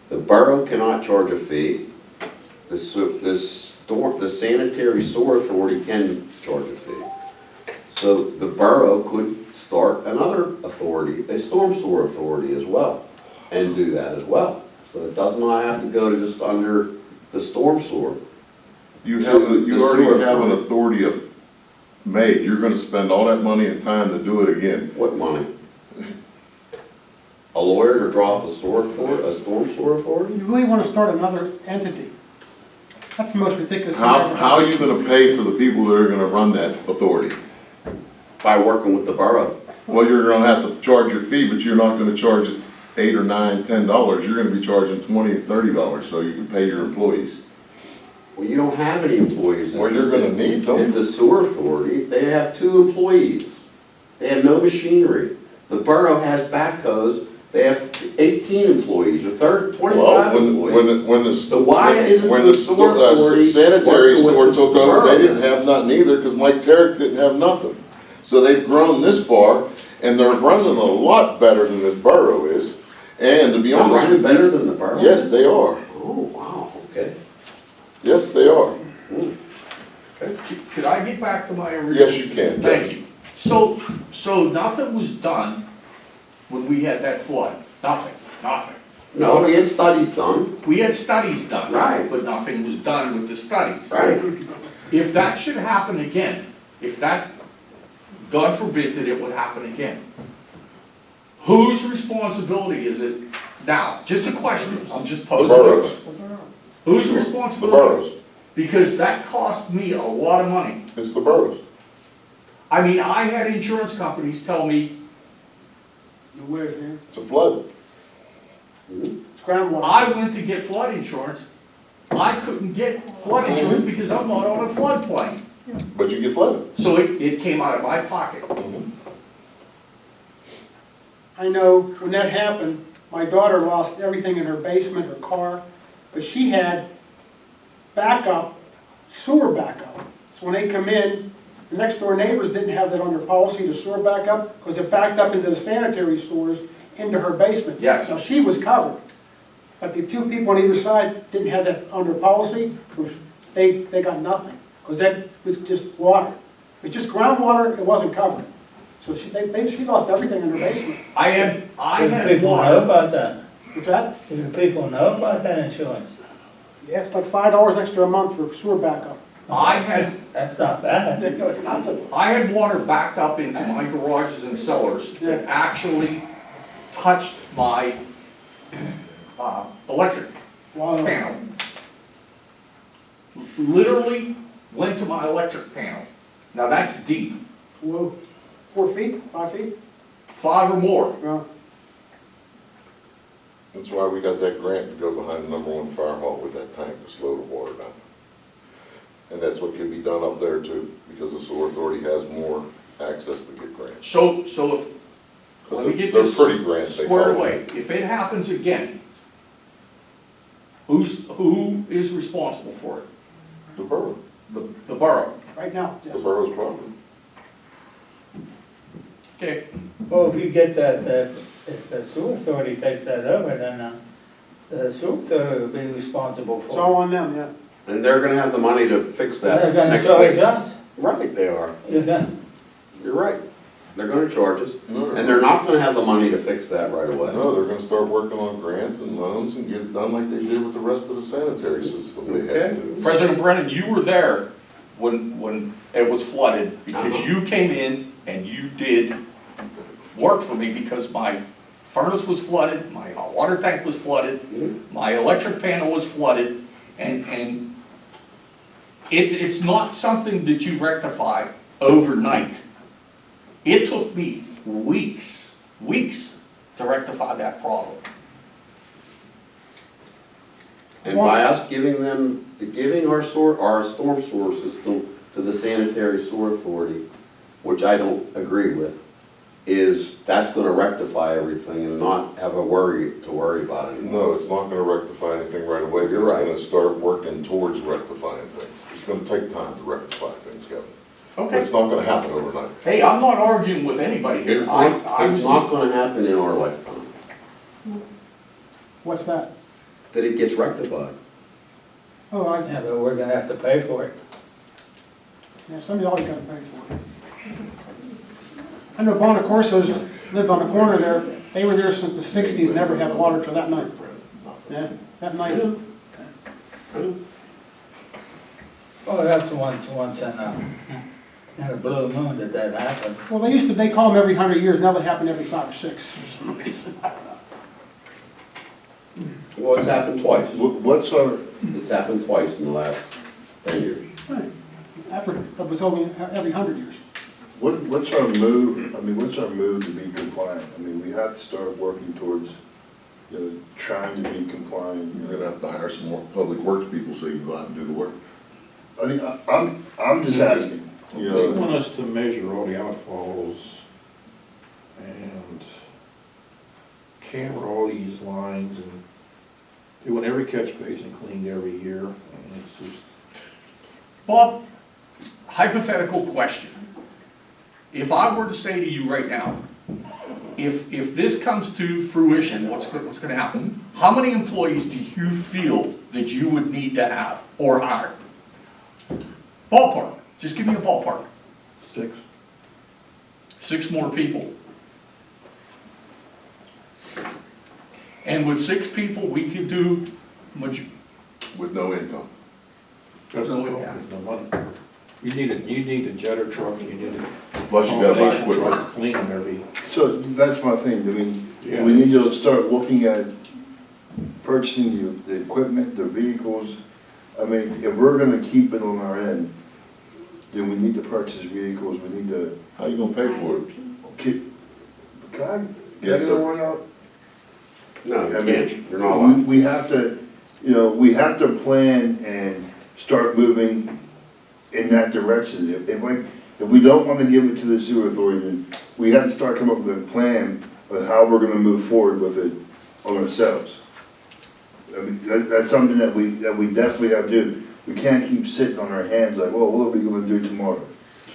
the borough cannot charge a fee. The sanitary sewer authority can charge a fee. So the borough could start another authority, a storm sewer authority as well, and do that as well. So it does not have to go to just under the storm sewer.
You
To
have,
the
you
sewer
already have an
authority.
authority made. You're gonna spend all that money and time to do it again.
What money? A lawyer to draw up a storm sewer authority?
You really want to start another entity? That's the most ridiculous thing
How
ever.
are you gonna pay for the people that are gonna run that authority?
By working with the borough.
Well, you're gonna have to charge your fee, but you're not gonna charge it $8 or $9, $10. You're gonna be charging $20 and $30 so you can pay your employees.
Well, you don't have any employees.
Well, you're gonna need them.
In the sewer authority, they have 2 employees. They have no machinery. The borough has backhoes, they have 18 employees, or 25
Well,
employees.
when
why isn't
when
the
the
sewer authority
sanitary
working with
sewer
the
took over,
borough
they didn't
then?
have nothing either, because Mike Terrick didn't have nothing. So they've grown this far, and they're running a lot better than this borough is. And to be
They're
honest
running
with
better
you,
than the borough?
yes, they are.
Oh, wow.
Yes, they are.
Could I get back to my original?
Yes, you can.
Thank you. So nothing was done when we had that flood? Nothing.
No, we had studies done.
We had studies done.
Right.
But nothing was done with the studies.
Right.
If that should happen again, if that, God forbid that it would happen again, whose responsibility is it now? Just a question, I'm just
The
posing.
boroughs,
Whose
the
responsibility?
boroughs.
Because that cost me a lot of money.
It's the boroughs.
I mean, I had insurance companies tell me,
Where, here?
It's a flood.
It's groundwater.
I went to get flood insurance. I couldn't get flood insurance because I'm not on a floodplain.
But you get flooded.
So it came out of my pocket.
I know when that happened, my daughter lost everything in her basement, her car, but she had backup, sewer backup. So when they come in, the next door neighbors didn't have that on their policy, the sewer backup, because it backed up into the sanitary sewers into her basement.
Yes.
Now, she was covered, but the two people on either side didn't have that on their policy, they got nothing, because that was just water. It was just groundwater, it wasn't covered. So she lost everything in her basement.
I had
People know
water.
about that?
What's that?
Do people know about that insurance?
Yeah, it's like $5 extra a month for sewer backup.
That's not bad.
No, it's nothing.
I had water backed up into my garages and cellars that actually touched my electric
Wow.
panel. Literally went to my electric panel. Now that's deep,
Whoa. 4 feet, 5 feet?
5 or more.
Yeah.
That's why we got that grant to go behind the #1 fire hall with that tank to slow the water down. And that's what can be done up there too, because the sewer authority has more access to get grants.
So if, let me get
They're
this
pretty grants, they
squared
call
away. If it happens again, who is responsible for it?
The borough.
The borough.
Right now,
It's
yes.
the borough's property.
Okay,
Well, if you get that, if the sewer authority takes that over, then the sewer authority will be responsible
It's
for
all on them, yeah.
And they're gonna have the money to fix
it.
that
They're gonna
next
charge
week.
us.
Right, they are.
You're gonna,
You're right. They're gonna charge us.
No,
And they're not gonna have the money to fix that right away.
No, they're gonna start working on grants and loans and get it done like they did with the rest of the sanitary system they had to do.
President Brennan, you were there when it was flooded, because you came in and you did work for me, because my furnace was flooded, my water tank was flooded, my electric panel was flooded, and it's not something that you rectify overnight. It took me weeks to rectify that problem.
And by us giving our storm sewer system to the sanitary sewer authority, which I don't agree with, that's gonna rectify everything and not have to worry about it anymore.
No, it's not gonna rectify anything right away, but
You're
it's
right.
gonna start working towards rectifying things. It's gonna take time to rectify things, Kevin. But
Okay.
it's not gonna happen overnight.
Hey, I'm not arguing with anybody here.
It's
I
not,
was
it's not
just,
gonna happen in our lifetime,
What's that?
that it gets rectified.
Oh,
yeah, but we're gonna have to pay for it.
yeah, somebody always gotta pay for it. I know Bonacorso's lived on the corner there. They were there since the 60s, never had water till that night. Yeah, that night.
Oh, that's once in a blue moon that happened.
Well, they call them every 100 years, now they happen every 5 or 6 for some reason. I don't know.
Well, it's happened twice.
What's our,
It's happened twice in the last 10 years.
Right. That was only every 100 years.
what's our move, what's our move to be compliant? I mean, we have to start working towards, trying to be compliant.
You're gonna have to hire some more public works people so you can go out and do the work.
I mean, I'm just asking,
They want us to measure all the outfalls and camera all these lines and doing every catch basin cleaned every year, and it's just,
Bob, hypothetical question. If I were to say to you right now, if this comes to fruition, what's gonna happen? How many employees do you feel that you would need to have or hire? Ballpark, just give me a ballpark.
6.
6 more people. And with 6 people, we could do,
With no income.
There's
No,
no,
yeah.
there's no money. You need a jetter truck, you need a
Plus you gotta buy
combination
equipment.
truck, clean them every.
So that's my thing, I mean,
Yeah.
we need to start looking at purchasing the equipment, the vehicles. I mean, if we're gonna keep it on our end, then we need to purchase vehicles, we need to
How you gonna pay for it?
keep, can I
Yes,
get it
sir.
one out?
No,
I
you
mean,
can't, you're not allowed.
We have to, you know, we have to plan and start moving in that direction. If we don't wanna give it to the sewer authority, then we have to start coming up with a plan of how we're gonna move forward with it on ourselves. I mean, that's something that we definitely have to do. We can't keep sitting on our hands like, well, what are we gonna do tomorrow?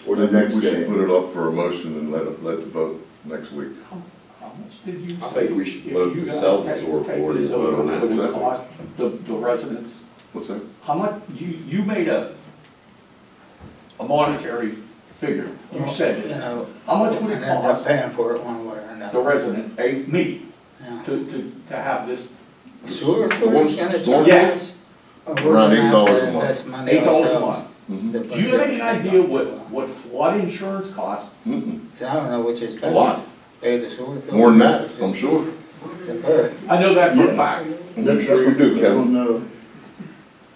Or the
I think
next
we
day?
should put it up for a motion and let the vote next week.
how much did you say?
I think we should
if
vote
you
to
guys
sell the
take-
sewer
take
authority
this
and vote on
over,
that.
It would cost the residents,
What's that?
how much, you made a monetary figure, you said
You
this.
know,
How much would it
and end up
cost
paying for it one way or
the
another.
resident, me,
Yeah.
to have this
Sewer authority's gonna
Storm-
charge us? Or we're
Around
gonna have
$8
to
a month.
invest money
$8 a
ourselves
month?
Mhm.
to
Do
put
you have any
everything
idea
up
what flood insurance costs?
Mm-mm.
So I don't know which is
A
better.
lot,
Pay the sewer authority.
more than that,
or
I'm
just
sure.
the PERC?
I know that for a
Yeah.
fact.
I'm sure you do,
I don't
Kevin.
know.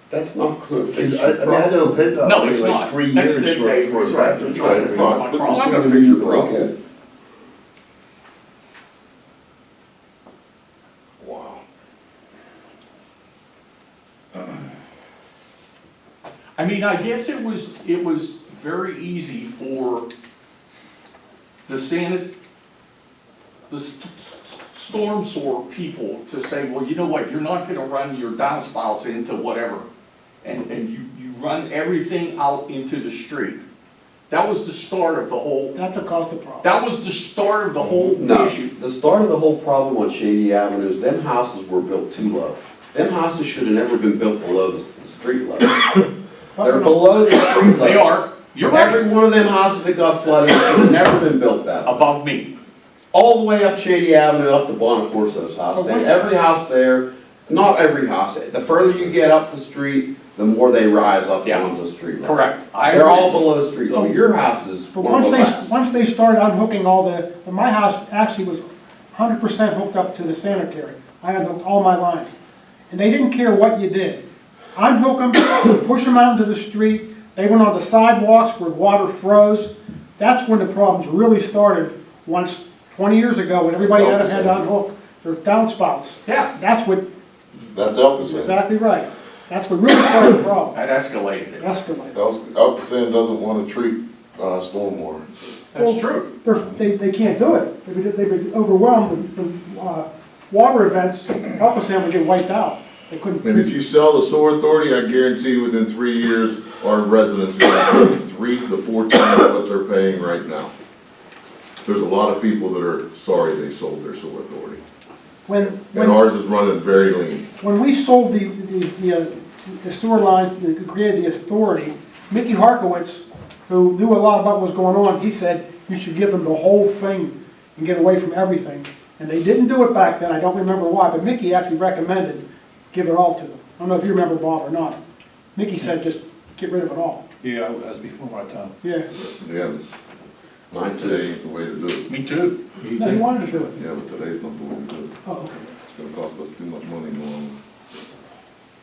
That's not good.
'Cause I mean, I know PennDOT
No,
waited
it's
like
not.
3
That's
years
the
for
day-
a
that's right,
practice
that's right,
drive.
that's
It's
my
not, but
problem.
it's
I'm
not
gonna
fix
fix
your
your
problem.
problem.
Wow.
I mean, I guess it was very easy for the storm sewer people to say, well, you know what, you're not gonna run your downspouts into whatever. And you run everything out into the street. That was the start of the whole,
That's what caused the problem.
that was the start of the whole
No,
issue.
the start of the whole problem on Shady Avenue is them houses were built too low. Them houses should have never been built below the street level. They're below the street level.
They are, you're right,
Every one of them houses that got flooded should have never been built that way.
above me.
All the way up Shady Avenue, up to Bonacorso's house.
But what's-
Every house there, not every house, the further you get up the street, the more they rise up
Yeah.
onto the street level.
Correct.
They're all below street level. Your house is
But
one of the last.
once they started unhooking all my house actually was 100% hooked up to the sanitary. I had all my lines. And they didn't care what you did. Unhook them, push them out into the street. They went on the sidewalks where water froze. That's when the problems really started, once, 20 years ago, when everybody had to unhook their downspouts.
Yeah,
That's what,
That's Alcoasand.
exactly right. That's what really started the problem.
that escalated it.
Escalated.
Alcoasand doesn't wanna treat, stormwater.
That's true.
They can't do it. They've been overwhelmed. The water events, Alcoasand would get wiped out. They couldn't.
And if you sell the sewer authority, I guarantee you within 3 years, our residents will pay 3 to 4 times what they're paying right now. There's a lot of people that are sorry they sold their sewer authority. And ours is running very lean.
When we sold the sewer lines, created the authority, Mickey Harkowitz, who knew a lot about what was going on, he said you should give them the whole thing and get away from everything. And they didn't do it back then, I don't remember why, but Mickey actually recommended give it all to them. I don't know if you remember, Bob, or not. Mickey said just get rid of it all.
Yeah, that's before my time.
Yeah,
Yeah,
Mine too.
today ain't the way to do it.
Me too.
no, he wanted to do it.
Yeah, but today's not the way to do it.
Oh, okay.
It's gonna cost us too much money in the long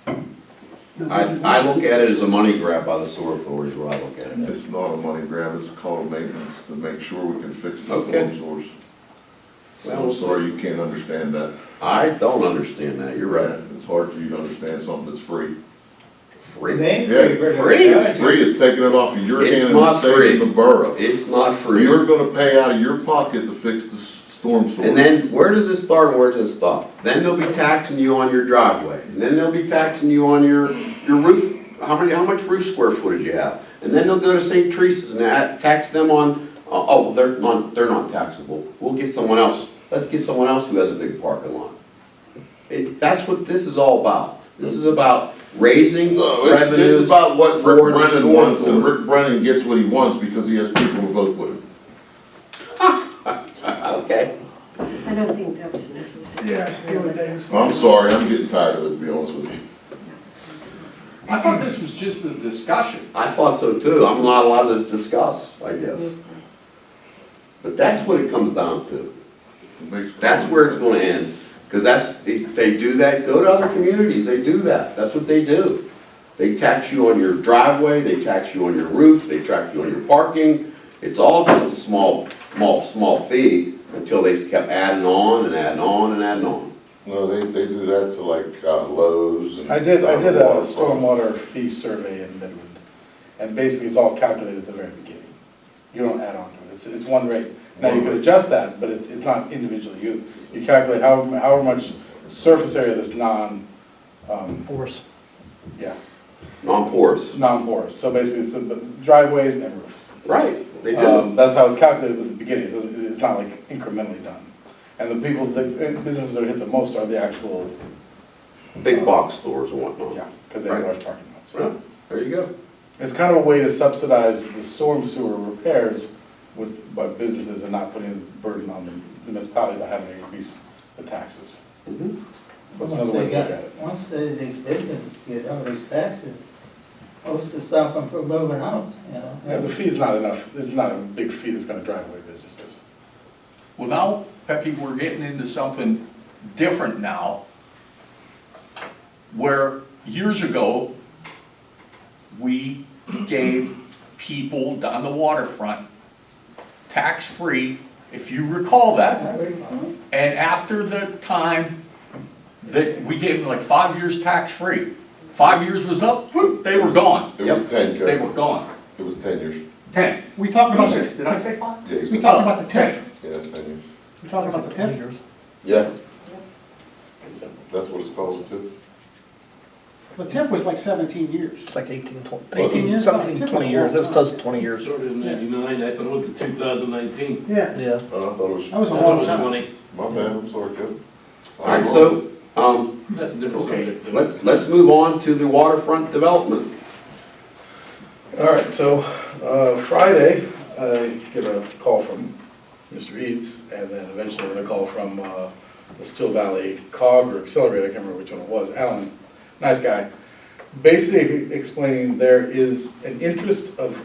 run.
I look at it as a money grab by the sewer authority, is what I look at it as.
It's not a money grab, it's a call of maintenance to make sure we can fix the
Okay.
storm source.
Well,
I'm sorry you can't understand that.
I don't understand that, you're right.
It's hard for you to understand something that's free.
Free.
They ain't
Yeah,
free for
free?
It's free, it's taking it off of your
It's
hand and
not free.
saving the borough.
It's not free.
You're gonna pay out of your pocket to fix the storm source.
And then, where does it start and where does it stop? Then they'll be taxing you on your driveway, and then they'll be taxing you on your roof, how much roof square footage you have. And then they'll go to St. Teresa's and tax them on, they're not taxable. We'll get someone else let's get someone else who has a big parking lot. That's what this is all about. This is about raising
No,
revenues.
it's about what
for
Rick
the
Brennan
sewer
wants, and
authority.
Rick Brennan gets what he wants because he has people who vote with him.
Okay.
I don't think that's necessary.
I'm sorry, I'm getting tired of it, to be honest with you.
I thought this was just a discussion.
I thought so too. I'm not allowed to discuss, I guess. But that's what it comes down to.
It makes
That's where it's gonna end. Because they do that, go to other communities, they do that. That's what they do. They tax you on your driveway, they tax you on your roof, they tax you on your parking. It's all just a small fee until they kept adding on and adding on and adding on.
No, they do that to like Lowe's and.
I did a
Waterfront.
stormwater fee survey in Midland, and basically it's all calculated at the very beginning. You don't add on to it, it's one rate. Now, you can adjust that, but it's not individually used. You calculate however much surface area that's
Porous.
yeah,
Non-porous.
non-porous. So basically, it's the driveways and roofs.
Right, they do.
That's how it's calculated at the beginning, it's not like incrementally done. And the businesses that hit the most are the actual,
Big box stores and whatnot.
yeah, because they have
Right.
large parking lots.
Well, there you go.
It's kind of a way to subsidize the storm sewer repairs by businesses and not putting the burden on the municipality by having to increase the taxes.
Mhm.
So it's another way to look at it.
Once these businesses get all these taxes, what's to stop them from moving out, you know?
Yeah, the fee's not enough, it's not a big fee that's gonna drive away businesses.
Well, now, Pepe, we're getting into something different now, where years ago, we gave people down the waterfront tax-free, if you recall that. And after the time that we gave them like 5 years tax-free, 5 years was up, whoop, they were gone.
It was 10,
They
Kevin.
were gone.
It was 10 years.
10.
We talked about the,
Did I say 5?
Yeah, he
we
said,
talked about the TIF.
yeah, it's 10 years.
We talked about the TIF.
Yeah. That's what it's called too.
The TIF was like 17 years.
It's like 18, 20,
18 years?
17, 20 years, it was close to 20 years.
Started in 99, I thought it went to 2019.
Yeah,
Yeah.
Oh, I thought it was,
that was a
I thought it
long
was
time.
20.
my bad, I'm sorry, Kevin.
All right, so,
That's a different
okay,
subject.
let's move on to the waterfront development.
All right, so Friday, I get a call from Mr. Eads, and then eventually I get a call from the Still Valley COG or Accelerator, I can't remember which one it was, Alan, nice guy. Basically explaining there is an interest of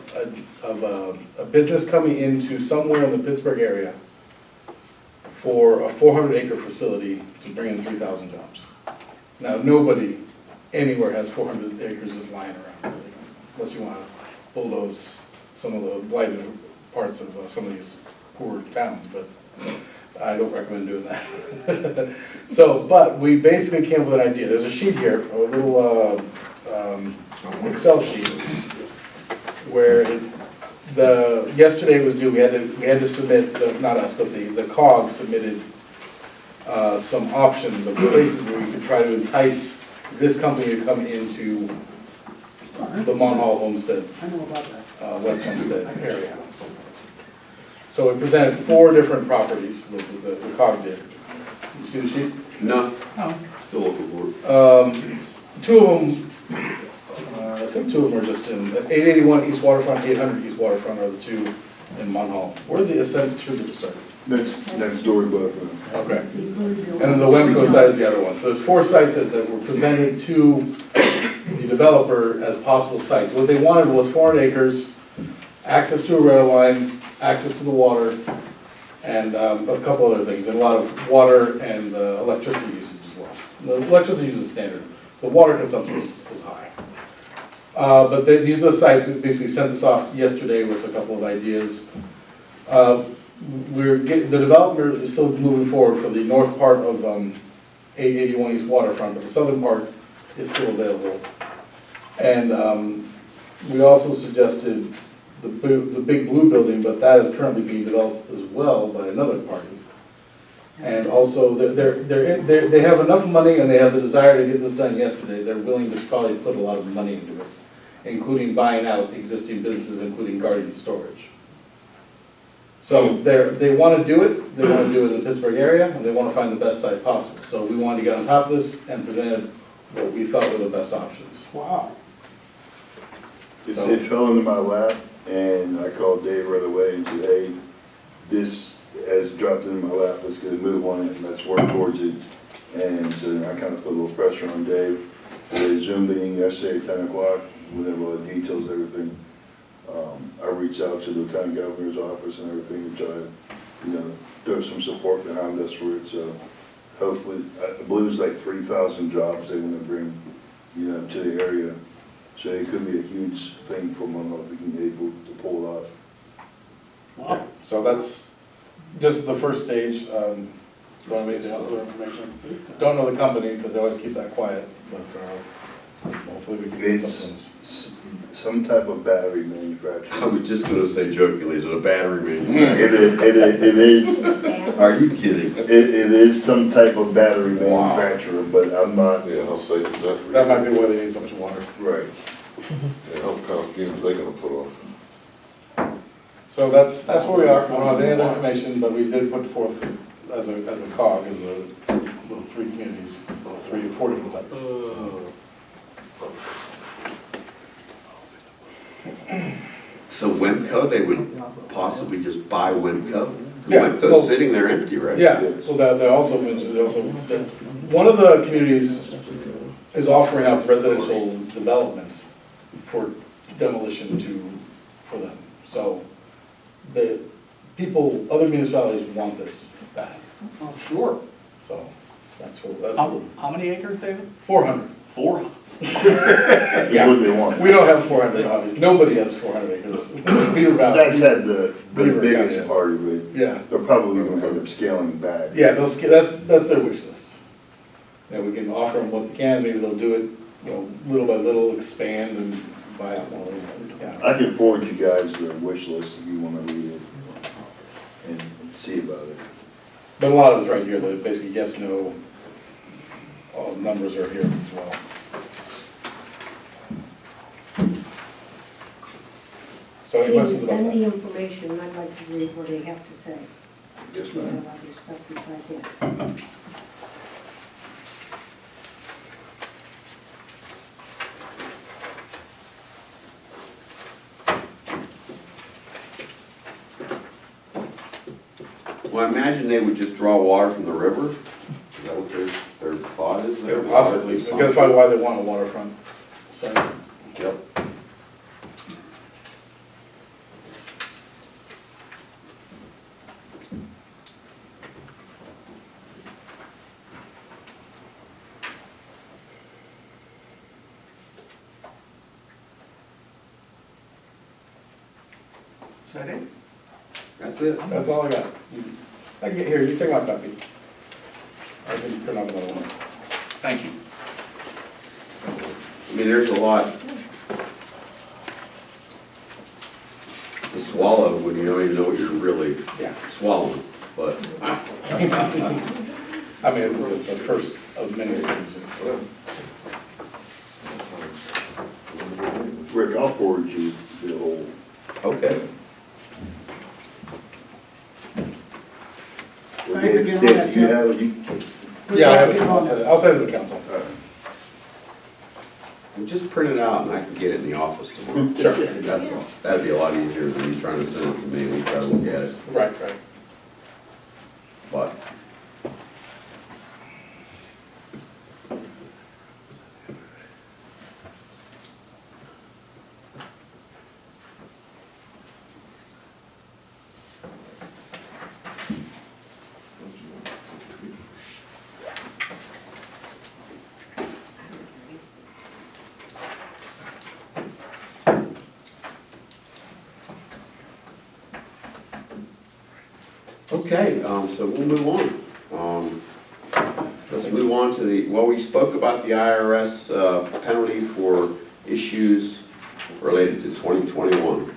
a business coming into somewhere in the Pittsburgh area for a 400-acre facility to bring in 3,000 jobs. Now, nobody anywhere has 400 acres just lying around, really, unless you want to bulldoze some of the blighted parts of some of these poor towns, but I don't recommend doing that. So, but we basically came up with an idea. There's a sheet here, a little Excel sheet, where yesterday was due. We had to submit, not us, but the COG submitted some options of places where we could try to entice this company to come into the Munhall Homestead,
I know about that.
West Homestead area. So we presented 4 different properties, the COG did. You see the sheet?
No,
Oh,
still looking for it.
2 of them, I think 2 of them are just in, 881 East Waterfront, 800 East Waterfront are the 2 in Munhall. Where's the Ascent to the, sorry?
next door, but,
Okay. And then the Wemco site is the other one. So there's 4 sites that were presented to the developer as possible sites. What they wanted was 400 acres, access to a rail line, access to the water, and a couple other things, and a lot of water and electricity usage as well. The electricity usage is standard. The water consumption is high. But these are the sites. We basically sent this off yesterday with a couple of ideas. The developer is still moving forward for the north part of 881 East Waterfront, but the southern part is still available. And we also suggested the big blue building, but that is currently being developed as well by another party. And also, they have enough money and they have the desire to get this done yesterday. They're willing to probably put a lot of money into it, including buying out existing businesses, including Guardian Storage. So they want to do it, they want to do it in the Pittsburgh area, and they want to find the best site possible. So we wanted to get on top of this and presented what we thought were the best options.
Wow.
It fell into my lap, and I called Dave right away and said, hey, this has dropped into my lap, let's get a move on it, and let's work towards it. And so I kind of put a little pressure on Dave. We had a Zoom meeting yesterday at 10 o'clock, with all the details, everything. I reached out to the lieutenant governor's office and everything to try to, throw some support behind us for it. So hopefully, I believe it's like 3,000 jobs they want to bring, to the area. So it could be a huge thing for Munhall being able to pull off.
Yeah, so that's just the first stage. Want to make the other information? Don't know the company because they always keep that quiet, but hopefully we can get something.
It's some type of battery manufacturer.
I was just gonna say jokingly, is it a battery manufacturer?
It is.
Are you kidding?
It is some type of battery manufacturer, but I'm not.
Yeah, how safe is that for you?
That might be why they need so much water.
Right.
Yeah, what kind of fumes they gonna put off?
So that's where we are. We don't have any other information, but we did put forth as a cog, as the little 3 communities, 4 different sites.
So Wemco, they would possibly just buy Wemco?
Yeah, well-
Wemco's sitting there empty, right?
Yeah, well, they also mentioned, one of the communities is offering up residential developments for demolition for them. So the people, other municipalities want this bad.
Oh, sure.
So that's
How many acres, David?
400.
4?
That's what they want.
We don't have 400, obviously. Nobody has 400 acres. Beaver Valley.
That's had the
Beaver
biggest
County
part of it.
Yeah.
They're probably gonna end up scaling back.
Yeah, that's their wish list. Yeah, we can offer them what they can, maybe they'll do it, little by little, expand and buy out more.
I
Yeah.
can forward you guys their wish list if you wanna read it and see about it.
But a lot of it's right here, the basically yes, no, all the numbers are here as well. So any
Tim,
questions about
send
that?
the information, I'd like to read what they have to say.
Yes,
You
ma'am.
have other stuff beside this.
Well, I imagine they would just draw water from the river? Is that what their thought is there?
Possibly, that's probably why they want a waterfront site.
Yep.
Is that it?
That's it.
That's all I got. I can get here, you take my copy. I can print out another one.
Thank you.
I mean, there's a lot to swallow when you don't even know what you're really
Yeah.
swallowing, but.
I mean, this is just the first of many stages, so.
Rick, I'll forward you the whole.
Okay.
Thanks again,
Dave,
Matt.
do you have,
Yeah, I have it. I'll send it to the council.
Well, just print it out and I can get it in the office tomorrow.
Sure.
That's all. That'd be a lot easier than you trying to send it to me and we try to look at it,
Right.
but. Okay, so we'll move on. Let's move on to we spoke about the IRS penalty for issues related to 2021.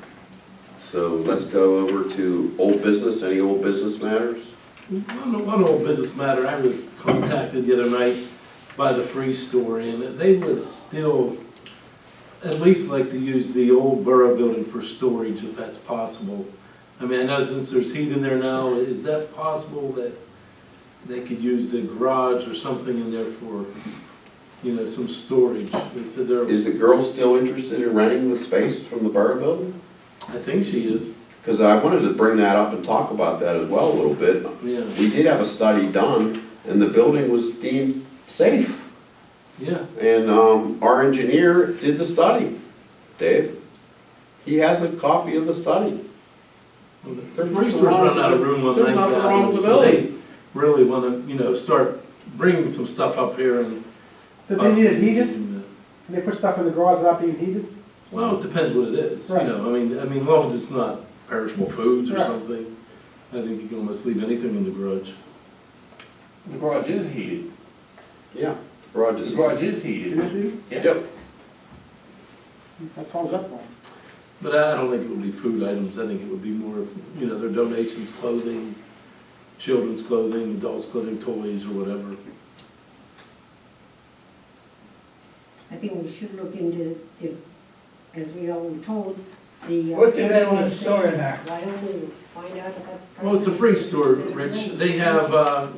So let's go over to old business, any old business matters?
One old business matter, I was contacted the other night by the Free Store, and they would still at least like to use the old borough building for storage if that's possible. I mean, I know since there's heat in there now, is that possible that they could use the garage or something in there for, you know, some storage? They said there,
Is the girl still interested in renting the space from the Borough Building?
I think she is,
Because I wanted to bring that up and talk about that as well a little bit.
yeah,
We did have a study done, and the building was deemed safe.
yeah.
And our engineer did the study, Dave. He has a copy of the study.
The free store's run out of room on
There's
Ninth
nothing wrong
Avenue,
with the
so they
building.
really wanna, you know, start bringing some stuff up here and.
Did they need it
possibly
heated?
using that.
Can they put stuff in the garage without being heated?
Well, it depends what it is, you
Right.
know, I mean, as long as it's not perishable foods or
Right.
something, I think you can almost leave anything in the garage.
The garage is heated.
Yeah, the garage
The
is.
garage is heated.
It is heated?
Yeah.
Yep.
That solves that problem.
But I don't think it would be food items, I think it would be more, you know, their donations, clothing, children's clothing, adults' clothing, toys, or whatever.
I think we should look into, if, as we all were told, the.
What do they want to store in there?
Why don't we find out if that person.
Well, it's a free
is
store,
interested in
Rich,
renting?
they have,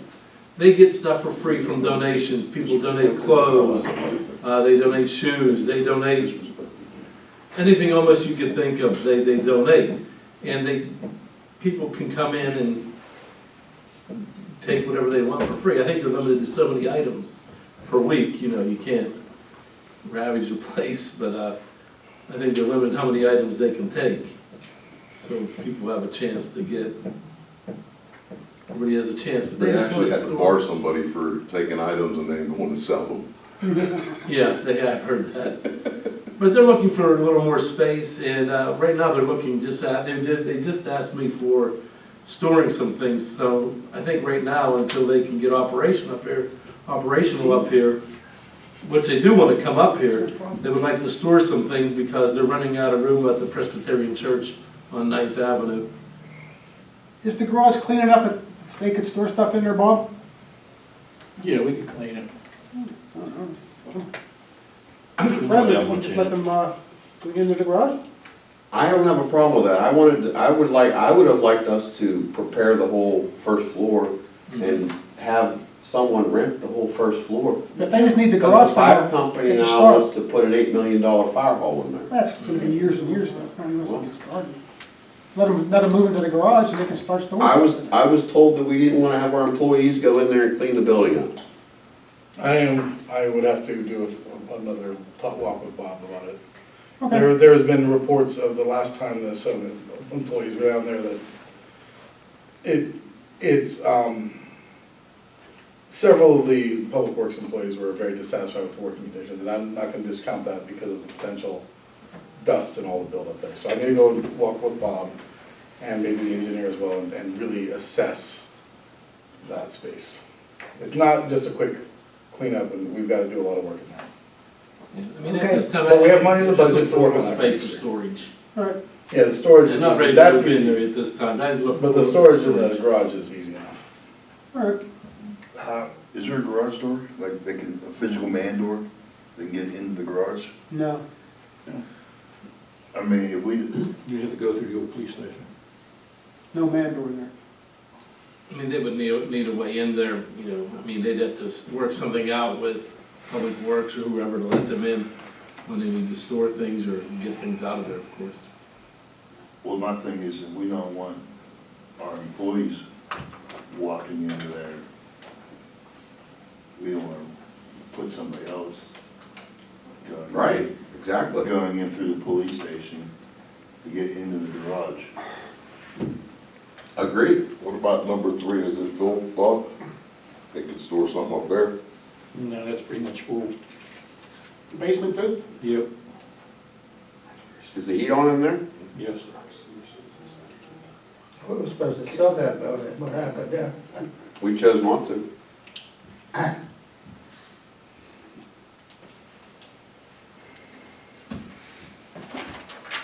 they get stuff for free from donations, people donate clothes, they donate shoes, they donate anything almost you could think of, they donate. And people can come in and take whatever they want for free. I think they're limited to so many items per week, you know, you can't ravage the place, but, I think they're limited how many items they can take. So people have a chance to get, everybody has a chance, but they
They
just want
actually
to
have to
store.
bar somebody for taking items and then going to sell them.
Yeah, they have heard that. But they're looking for a little more space, and right now they're looking just at, they just asked me for storing some things, so I think right now, until they can get operational up here, which they do want to come up here, they would like to store some things because they're running out of room at the Presbyterian Church on 9th Avenue.
Is the garage clean enough that they could store stuff in there, Bob?
Yeah, we can clean it.
Mr. President, we'll just let them, go into the garage?
I don't have a problem with that. I would have liked us to prepare the whole first floor and have someone rent the whole first floor.
If they just need the
But
garage
the
for
fire
now,
company
it's a
now
start.
wants to put an $8 million fire hall in there.
That's gonna be years and years though, unless they get started. Let them move into the garage and they can start storing stuff.
I was told that we didn't want to have our employees go in there and clean the building up.
I would have to do another walk with Bob about it.
Okay,
There's been reports of the last time the some employees were down there that several of the public works employees were very dissatisfied with the working conditions, and I'm not gonna discount that because of the potential dust and all the buildup there. So I'm gonna go and walk with Bob and maybe the engineer as well and really assess that space. It's not just a quick cleanup, and we've gotta do a lot of work in there.
I mean, at
Okay.
this time,
But we have money in the
I just
budget
look
to work
for
on that.
space for storage.
all right.
Yeah, the storage
It's
is,
not ready to
that's
move in
easy,
there at this time, I'd look.
but the
for
storage in the garage is easy enough.
All right.
Is there a garage door, like they can, a physical man door, they can get into the garage?
No.
I mean, if we,
You have to go through the old police station.
No man door there.
I mean, they would need a way in there, you know, I mean, they'd have to work something out with Public Works or whoever to let them in when they need to store things or get things out of there, of course.
well, my thing is that we don't want our employees walking into there. We don't want to put somebody else going.
Right, exactly.
Going in through the police station to get into the garage.
Agreed.
What about number 3, is it full, Bob? They could store something up there?
No, that's pretty much full.
Basement too?
Yep,
Is the heat on in there?
yes.
We were supposed to sell that building, what happened there?
We chose not to.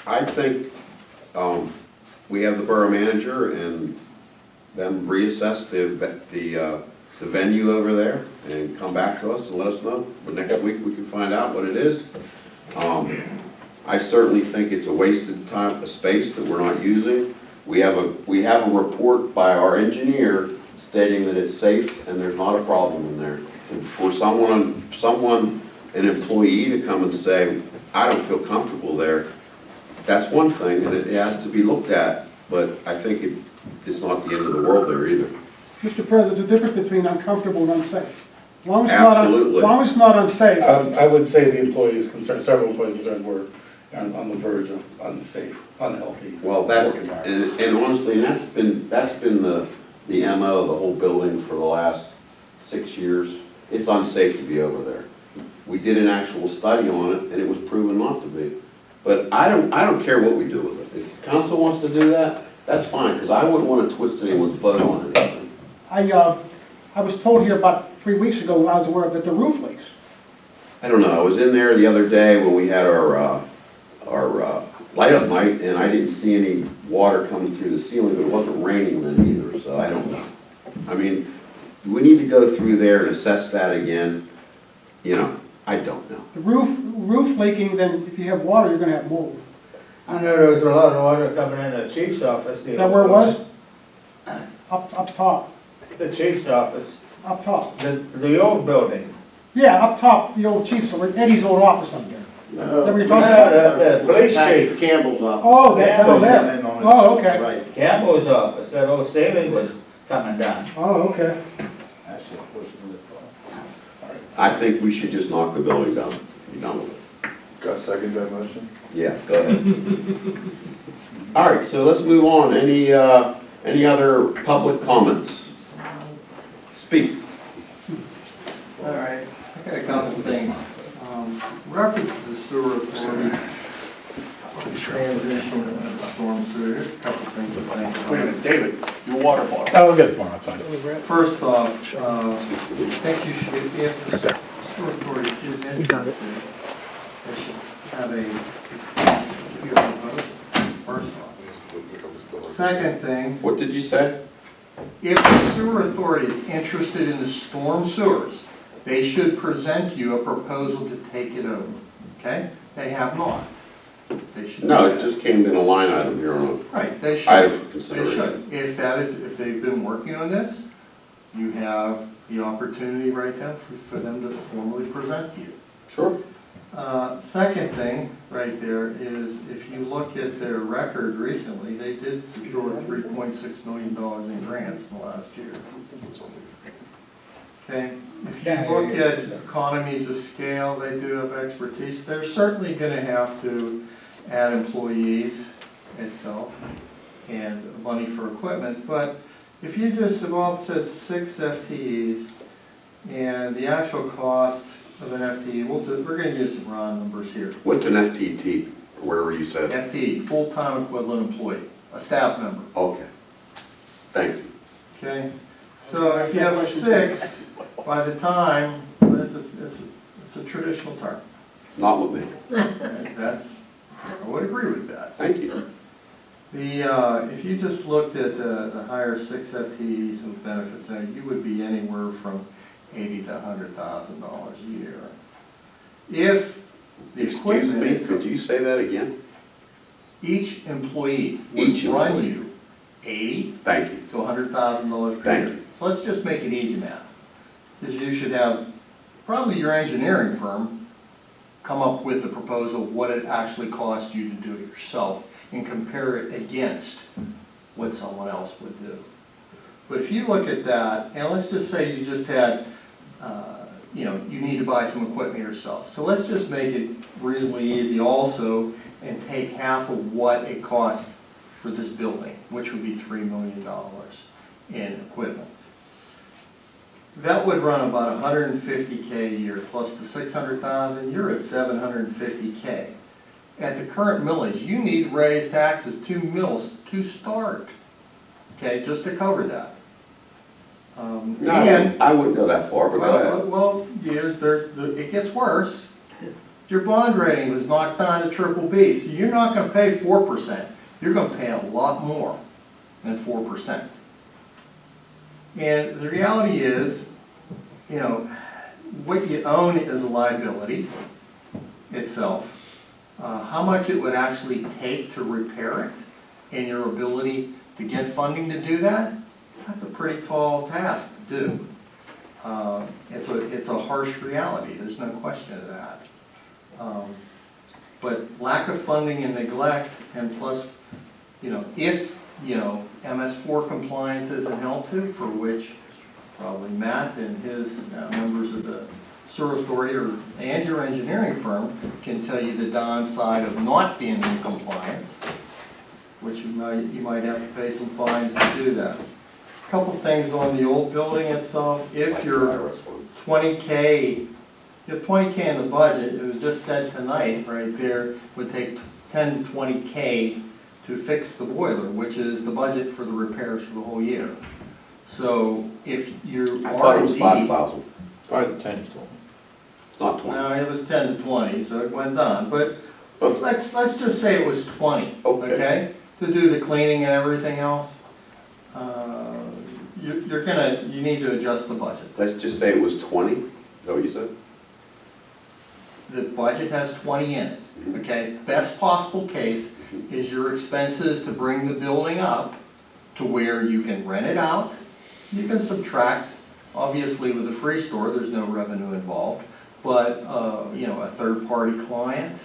I think we have the borough manager and them reassess the venue over there and come back to us and let us know. But next week, we can find out what it is. I certainly think it's a wasted time, a space that we're not using. we have a report by our engineer stating that it's safe and there's not a problem in there. And for someone, an employee to come and say, I don't feel comfortable there, that's one thing, and it has to be looked at, but I think it's not the end of the world there either.
Mr. President, there's a difference between uncomfortable and unsafe. As long as it's not,
Absolutely.
as long as it's not unsafe.
I would say the employees concerned, several employees concerned were on the verge of unsafe, unhealthy.
Well, that,
work environment.
and honestly, and that's been the MO of the whole building for the last 6 years. It's unsafe to be over there. We did an actual study on it, and it was proven not to be. But I don't care what we do with it. If the council wants to do that, that's fine, because I wouldn't want to twist anyone's vote on anything.
I was told here about 3 weeks ago, I was aware that the roof leaks.
I don't know, I was in there the other day when we had our light up night, and I didn't see any water coming through the ceiling, but it wasn't raining then either, so I don't know. I mean, we need to go through there and assess that again. You know, I don't know.
The roof leaking, then if you have water, you're gonna have mold.
I know there was a lot of water coming in the chief's office.
Is that where it was? Up top,
The chief's office,
up top.
the old building.
Yeah, up top, the old chief's, or Eddie's old office up there. Is that what you're
No,
talking about?
the police chief.
Campbell's office.
Oh, that over there.
Campbell's in on it.
Oh, okay.
Right.
Campbell's office, that old ceiling was coming down.
Oh, okay.
Actually, pushing it.
I think we should just knock the building down, be done with it.
Got a second that motion?
Yeah, go ahead. All right, so let's move on. Any other public comments? Speak.
All right, I got a couple of things. Reference to the sewer authority transition to storm sewer, here's a couple of things to think.
Wait a minute, David, your water bottle.
Oh, we'll get it tomorrow, that's fine.
First off, I think you should, if the sewer authority is interested, they should have a hearing vote, first off. Second thing,
What did you say?
if the sewer authority is interested in the storm sewers, they should present you a proposal to take it over, okay? They have not. They should.
No,
do
it
that.
just came in a line item here on
Right, they
an item
should.
for
They
consideration.
should. If they've been working on this, you have the opportunity right now for them to formally present to you.
Sure.
Second thing, right there, is if you look at their record recently, they did secure $3.6 million in grants in the last year. Okay, if you look at economies of scale, they do have expertise. They're certainly gonna have to add employees itself and money for equipment, but if you just have all said 6 FTEs, and the actual cost of an FTE, we're gonna use some raw numbers here.
What's an FTT, or wherever you said?
FTE, full-time equivalent employee, a staff member,
Okay. Thank you.
okay? So if you have 6, by the time, it's a traditional term.
Not with me.
And I would agree with that.
Thank you.
If you just looked at the higher 6 FTEs with benefits, you would be anywhere from $80,000 to $100,000 a year. If the
Excuse
equipment,
me, could you say that again?
each employee
Each
would run
employee.
you $80,000
Thank you.
to $100,000 per
Thank
year.
you.
So let's just make it easy math. Because you should have probably your engineering firm come up with the proposal, what it actually costs you to do it yourself, and compare it against what someone else would do. But if you look at that, and let's just say you just had, you need to buy some equipment yourself. So let's just make it reasonably easy also and take half of what it costs for this building, which would be $3 million in equipment. That would run about $150K a year, plus the $600,000, you're at $750K. At the current millage, you need to raise taxes 2 mils to start, okay, just to cover that.
No, I wouldn't go that far, but go ahead.
Well, it gets worse. Your bond rating was knocked down to BBB, so you're not gonna pay 4%. You're gonna pay a lot more than 4%. And the reality is, what you own is a liability itself. How much it would actually take to repair it and your ability to get funding to do that, that's a pretty tall task to do. It's a harsh reality, there's no question of that. But lack of funding and neglect, and plus, if, MS4 compliance isn't held to, for which probably Matt and his members of the sewer authority and your engineering firm can tell you the downside of not being in compliance, which you might have to pay some fines to do that. A couple things on the old building itself. If you're 20K, you have 20K in the budget, it was just said tonight, right there, would take 10 to 20K to fix the boiler, which is the budget for the repairs for the whole year. So if you
I thought it was
R&D
5,000,
5 to 10 is total.
not 20.
No, it was 10 to 20, so it went down, but let's just say it was 20,
Okay.
okay? To do the cleaning and everything else. You need to adjust the budget.
Let's just say it was 20, is that what you said?
The budget has 20 in it, okay? Best possible case is your expenses to bring the building up to where you can rent it out. You can subtract, obviously with a free store, there's no revenue involved, but, a third-party client,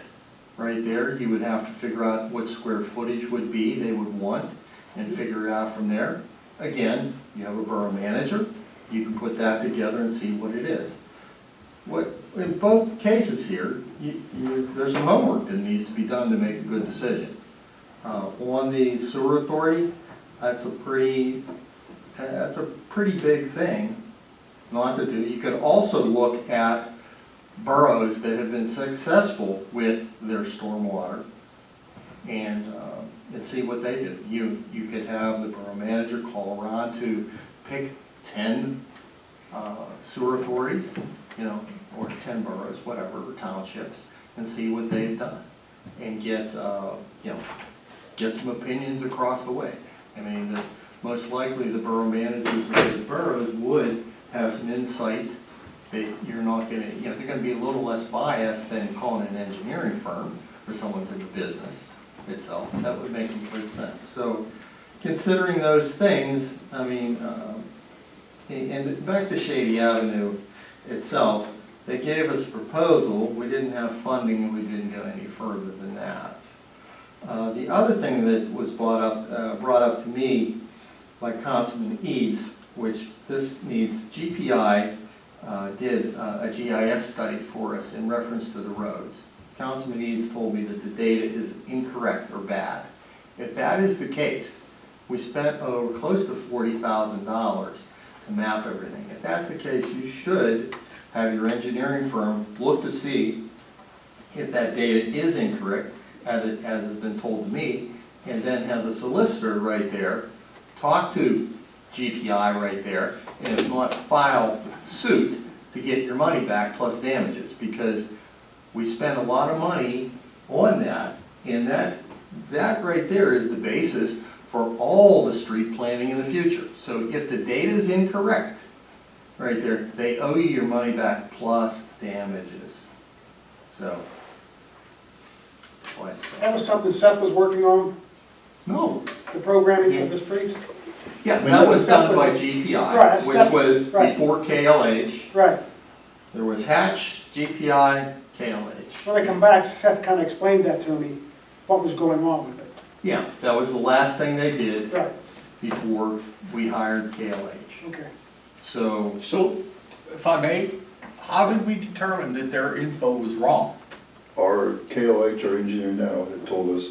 right there, you would have to figure out what square footage would be they would want and figure it out from there. Again, you have a borough manager, you can put that together and see what it is. In both cases here, there's some homework that needs to be done to make a good decision. On the sewer authority, that's a pretty big thing not to do. You could also look at boroughs that have been successful with their stormwater and see what they do. You could have the borough manager call around to pick 10 sewer authorities, or 10 boroughs, whatever, or townships, and see what they've done, and get some opinions across the way. I mean, most likely the borough managers of those boroughs would have some insight that you're not gonna, they're gonna be a little less biased than calling an engineering firm or someone's in the business itself. That would make complete sense. So, considering those things, I mean, and back to Shady Avenue itself, they gave us a proposal, we didn't have funding, and we didn't go any further than that. The other thing that was brought up to me by Councilman Eads, which this needs, GPI did a GIS study for us in reference to the roads. Councilman Eads told me that the data is incorrect or bad. If that is the case, we spent close to $40,000 to map everything. If that's the case, you should have your engineering firm look to see if that data is incorrect, as has been told to me, and then have the solicitor right there talk to GPI right there, and if not, file suit to get your money back plus damages, because we spent a lot of money on that, and that right there is the basis for all the street planning in the future. So if the data is incorrect, right there, they owe you your money back plus damages. So, what?
That was something Seth was working on,
No.
the programming of the streets?
Yeah, that was done by GPI,
Right, that's
which was
right.
before KLH.
Right.
There was Hatch, GPI, KLH.
When I come back, Seth kind of explained that to me, what was going on with it.
Yeah, that was the last thing they did
Right,
before we hired KLH.
okay.
So,
So, if I may, how did we determine that their info was wrong?
Our KLH, our engineer now, had told us,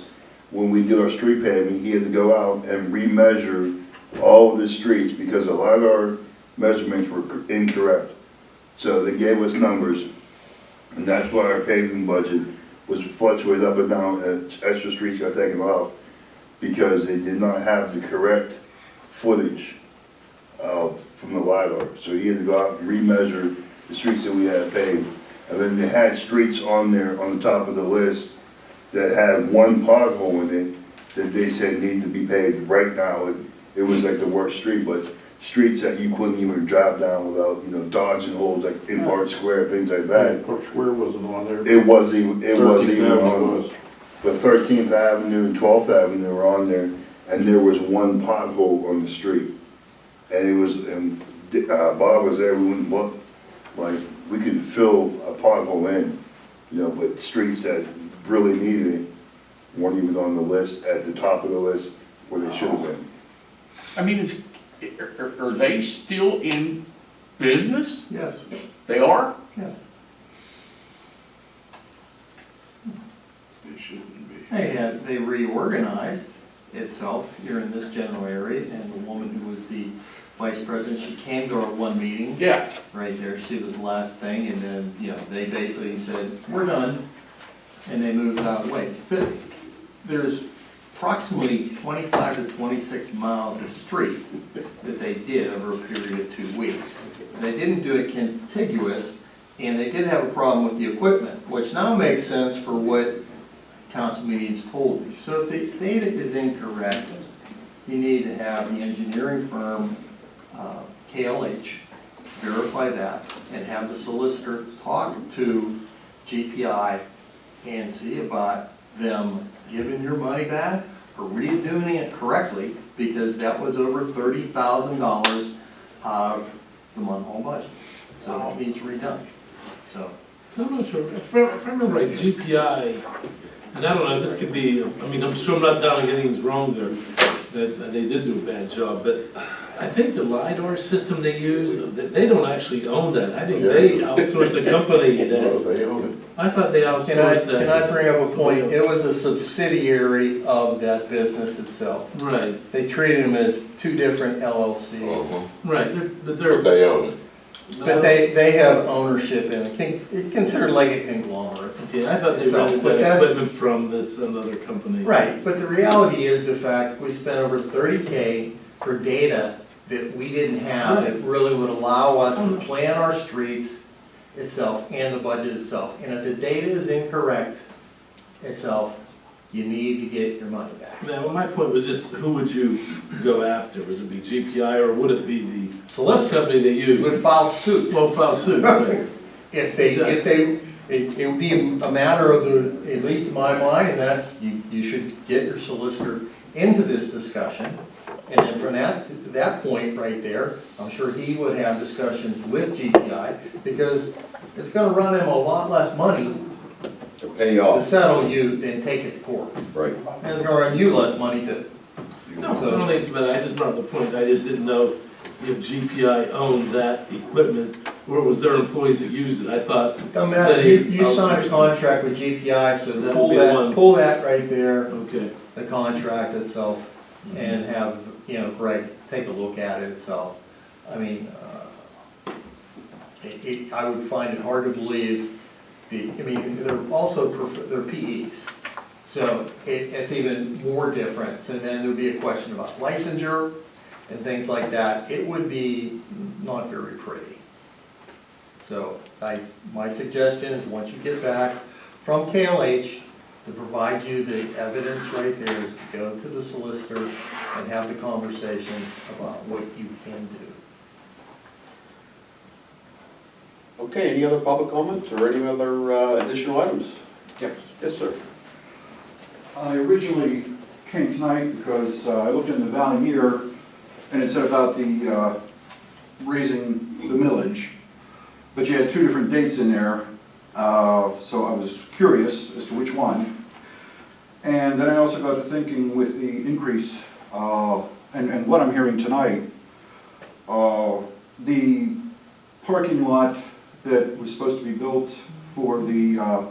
when we did our street paving, he had to go out and remeasure all of the streets, because a lot of our measurements were incorrect. So they gave us numbers, and that's why our paving budget was fluctuated up and down, and extra streets got taken off, because they did not have the correct footage from the LiDAR. So he had to go out and remeasure the streets that we had paved. And then they had streets on there, on the top of the list, that had one pothole in it that they said need to be paved right now. It was like the worst street, but streets that you couldn't even drive down without, dodging holes, like in Park Square, things like that.
Park Square wasn't on there.
It wasn't even
13th Avenue
on,
was.
but 13th Avenue and 12th Avenue were on there. and there was one pothole on the street. And it was, and Bob was there, we wouldn't look, like, we could fill a pothole in, you know, but streets that really needed it weren't even on the list, at the top of the list, where they should have been.
I mean, are they still in business?
Yes,
They are?
yes.
It shouldn't be.
They reorganized itself here in this general area, and the woman who was the vice president, she came to our one meeting.
Yeah.
Right there, she was the last thing, and then, you know, they basically said, we're done, and they moved out of the way. But there's approximately 25 to 26 miles of streets that they did over a period of 2 weeks. They didn't do it contiguous, and they did have a problem with the equipment, which now makes sense for what council meetings told me. So if the data is incorrect, you need to have the engineering firm, KLH, verify that, and have the solicitor talk to GPI and see about them giving your money back or redoing it correctly, because that was over $30,000 out of the Munhall budget. So it needs redone, so.
I'm not sure, if I remember right, GPI, and I don't know, this could be, I mean, I'm sure I'm not down anything's wrong there, that they did do a bad job, but I think the LiDAR system they use, they don't actually own that. I think they outsourced a company
Well,
that,
they own it.
I thought they outsourced that.
Can I bring up a point? It was a subsidiary of that business itself.
Right,
They treated them as two different LLCs.
right,
But they own it.
But they have ownership in it, it's considered like a conglomerate.
Okay, I thought they
So,
rented
but
that
that's-
equipment from this, another company.
Right, but the reality is the fact, we spent over $30K for data that we didn't have, that really would allow us to plan our streets itself and the budget itself. And if the data is incorrect itself, you need to get your money back.
Now, my point was just, who would you go after? Would it be GPI or would it be the
Solicitor
company they use?
would file suit.
Well, file suit, right.
It would be a matter of the, at least in my mind, and that's, you should get your solicitor into this discussion. And then from that point right there, I'm sure he would have discussions with GPI, because it's gonna run him a lot less money
To pay
to
off,
settle you than take it to court.
right.
And it's gonna run you less money too.
No, I don't think it's bad, I just brought up the point, I just didn't know if GPI owned that equipment, or it was their employees that used it, I thought,
No matter, you signed a contract with GPI, so
That would
pull
be the one.
pull that right there,
okay.
the contract itself, and have, you know, Greg take a look at it itself. I mean, I would find it hard to believe, they're also, they're PEs. So it's even more difference, and then there'd be a question about licensure and things like that. It would be not very pretty. So my suggestion is, once you get back from KLH, to provide you the evidence right there, is to go to the solicitor and have the conversations about what you can do.
Okay, any other public comments or any other additional items?
Yes.
Yes, sir.
I originally came tonight because I looked in the Valley Meter and it said about the raising the millage, but you had two different dates in there, so I was curious as to which one. And then I also got to thinking with the increase, and what I'm hearing tonight, the parking lot that was supposed to be built for the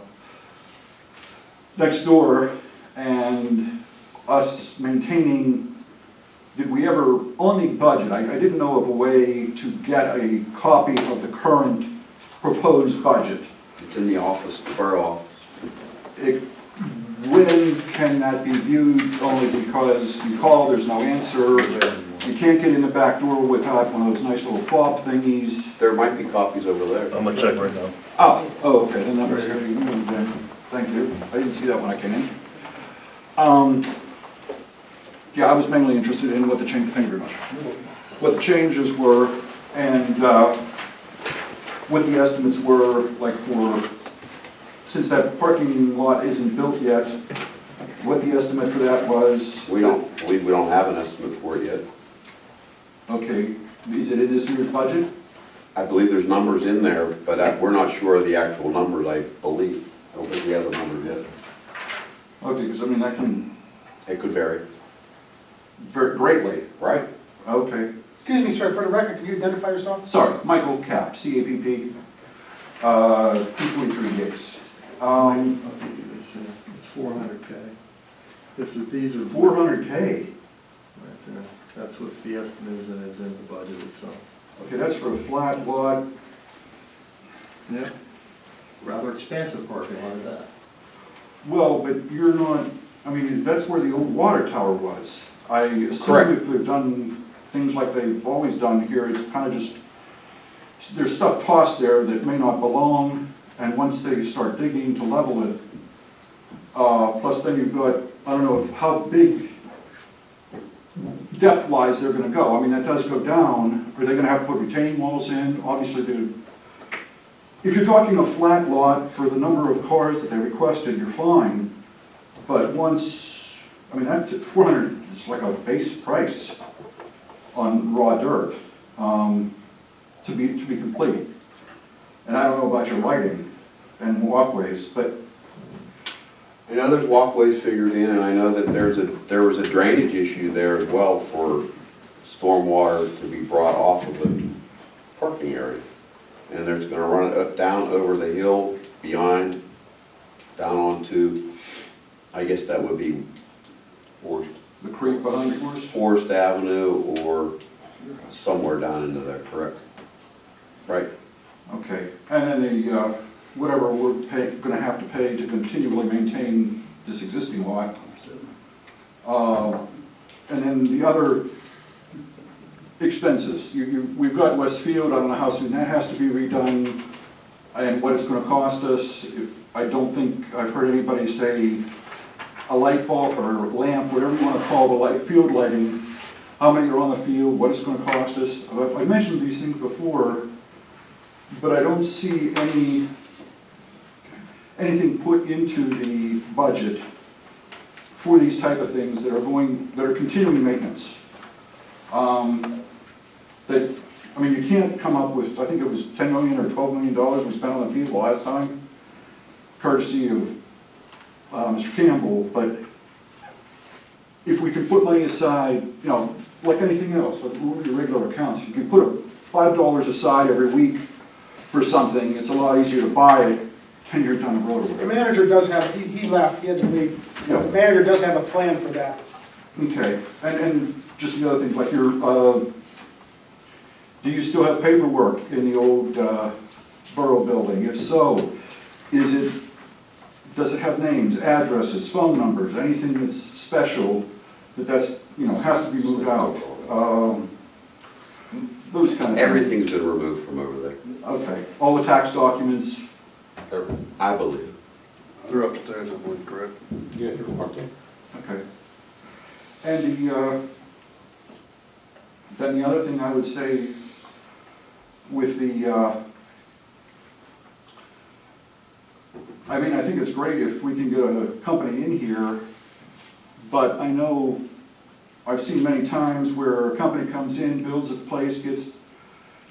next door, and us maintaining, did we ever, on the budget, I didn't know of a way to get a copy of the current proposed budget.
It's in the office, the borough office.
When can that be viewed? Only because you call, there's no answer, you can't get in the back door without one of those nice little fob thingies.
There might be copies over there.
I'm gonna check right now.
Oh, okay, then that must have been moved then. Thank you. I didn't see that when I came in. Yeah, I was mainly interested in what the change, thank you very much. What the changes were, and what the estimates were, like for, since that parking lot isn't built yet, what the estimate for that was.
We don't believe we don't have an estimate for it yet.
Okay, is it in this year's budget?
I believe there's numbers in there, but we're not sure of the actual numbers, I believe. I don't think we have the numbers yet.
Okay, because I mean, that can
It could vary.
vary greatly.
Right.
Okay.
Excuse me, sir, for the record, can you identify yourself?
Sorry, Michael Cap, CAPP, 243 Gates.
It's 400K. These are.
400K.
Right there. That's what's the estimate is, and it's in the budget itself.
Okay, that's for a flat lot.
Yeah. Rather expansive parking lot of that.
Well, but you're not, I mean, that's where the old water tower was. I assume
Correct.
if they've done things like they've always done here, it's kind of just, there's stuff tossed there that may not belong, and once they start digging to level it, plus then you've got, I don't know how big depth-wise they're gonna go. I mean, that does go down. Are they gonna have to put retaining walls in? Obviously, if you're talking a flat lot for the number of cars that they requested, you're fine. But once, I mean, that 400 is like a base price on raw dirt to be complete. And I don't know about your lighting and walkways, but
I know there's walkways figured in, and I know that there was a drainage issue there as well for stormwater to be brought off of the parking area. And they're gonna run it up, down over the hill, behind, down onto, I guess that would be Forest,
the creek behind yours?
Forest Avenue or somewhere down into there, correct? Right?
Okay, and then the, whatever we're gonna have to pay to continually maintain this existing lot. And then the other expenses, we've got Westfield, I don't know how soon that has to be redone and what it's gonna cost us. I don't think I've heard anybody say a light bulb or lamp, whatever you wanna call the light, field lighting, how many are on the field, what it's gonna cost us. I mentioned these things before, but I don't see anything put into the budget for these type of things that are continuing maintenance. I mean, you can't come up with, I think it was $10 million or $12 million we spent on the field the last time, courtesy of Mr. Campbell, but if we could put money aside, you know, like anything else, like your regular accounts, if you could put $5 aside every week for something, it's a lot easier to buy it 10 years down the road.
The manager does have, he left, he had to leave.
Yeah.
The manager does have a plan for that.
Okay, and just the other things, like do you still have paperwork in the old borough building? If so, does it have names, addresses, phone numbers, anything that's special has to be moved out? Those kind of things.
Everything's been removed from over there,
Okay, all the tax documents?
I believe.
They're upstairs, I believe, correct?
Yeah, you're marked up.
Okay. And then the other thing I would say with I mean, I think it's great if we can get a company in here, but I know I've seen many times where a company comes in, builds a place, gets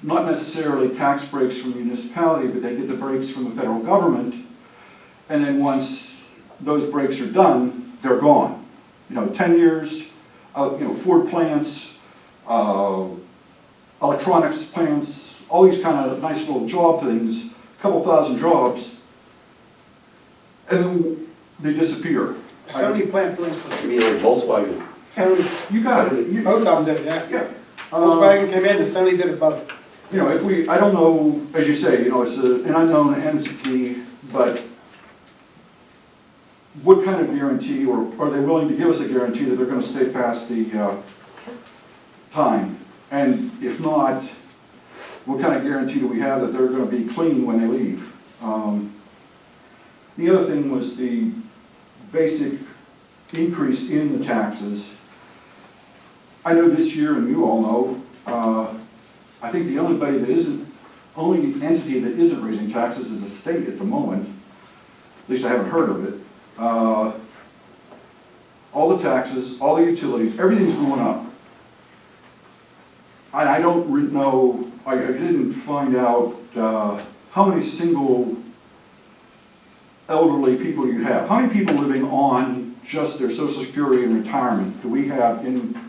not necessarily tax breaks from the municipality, but they get the breaks from the federal government, and then once those breaks are done, they're gone. 10 years, Ford plants, electronics plants, all these kind of nice little job things, a couple thousand jobs, and then they disappear.
Sony plant, for instance.
You mean like Volkswagen?
Sony,
You got it.
both of them did it, yeah.
Yeah.
Volkswagen came in and Sony did it both.
I don't know, as you say, it's an unknown entity, but what kind of guarantee, or are they willing to give us a guarantee that they're going to stay past the time? And if not, what kind of guarantee do we have that they're going to be clean when they leave? The other thing was the basic increase in the taxes. I know this year, and you all know, I think the only entity that isn't raising taxes is the state at the moment. At least I haven't heard of it. all the taxes, all the utilities, everything's going up. And I don't know, I didn't find out how many single elderly people you have. How many people living on just their Social Security and retirement do we have in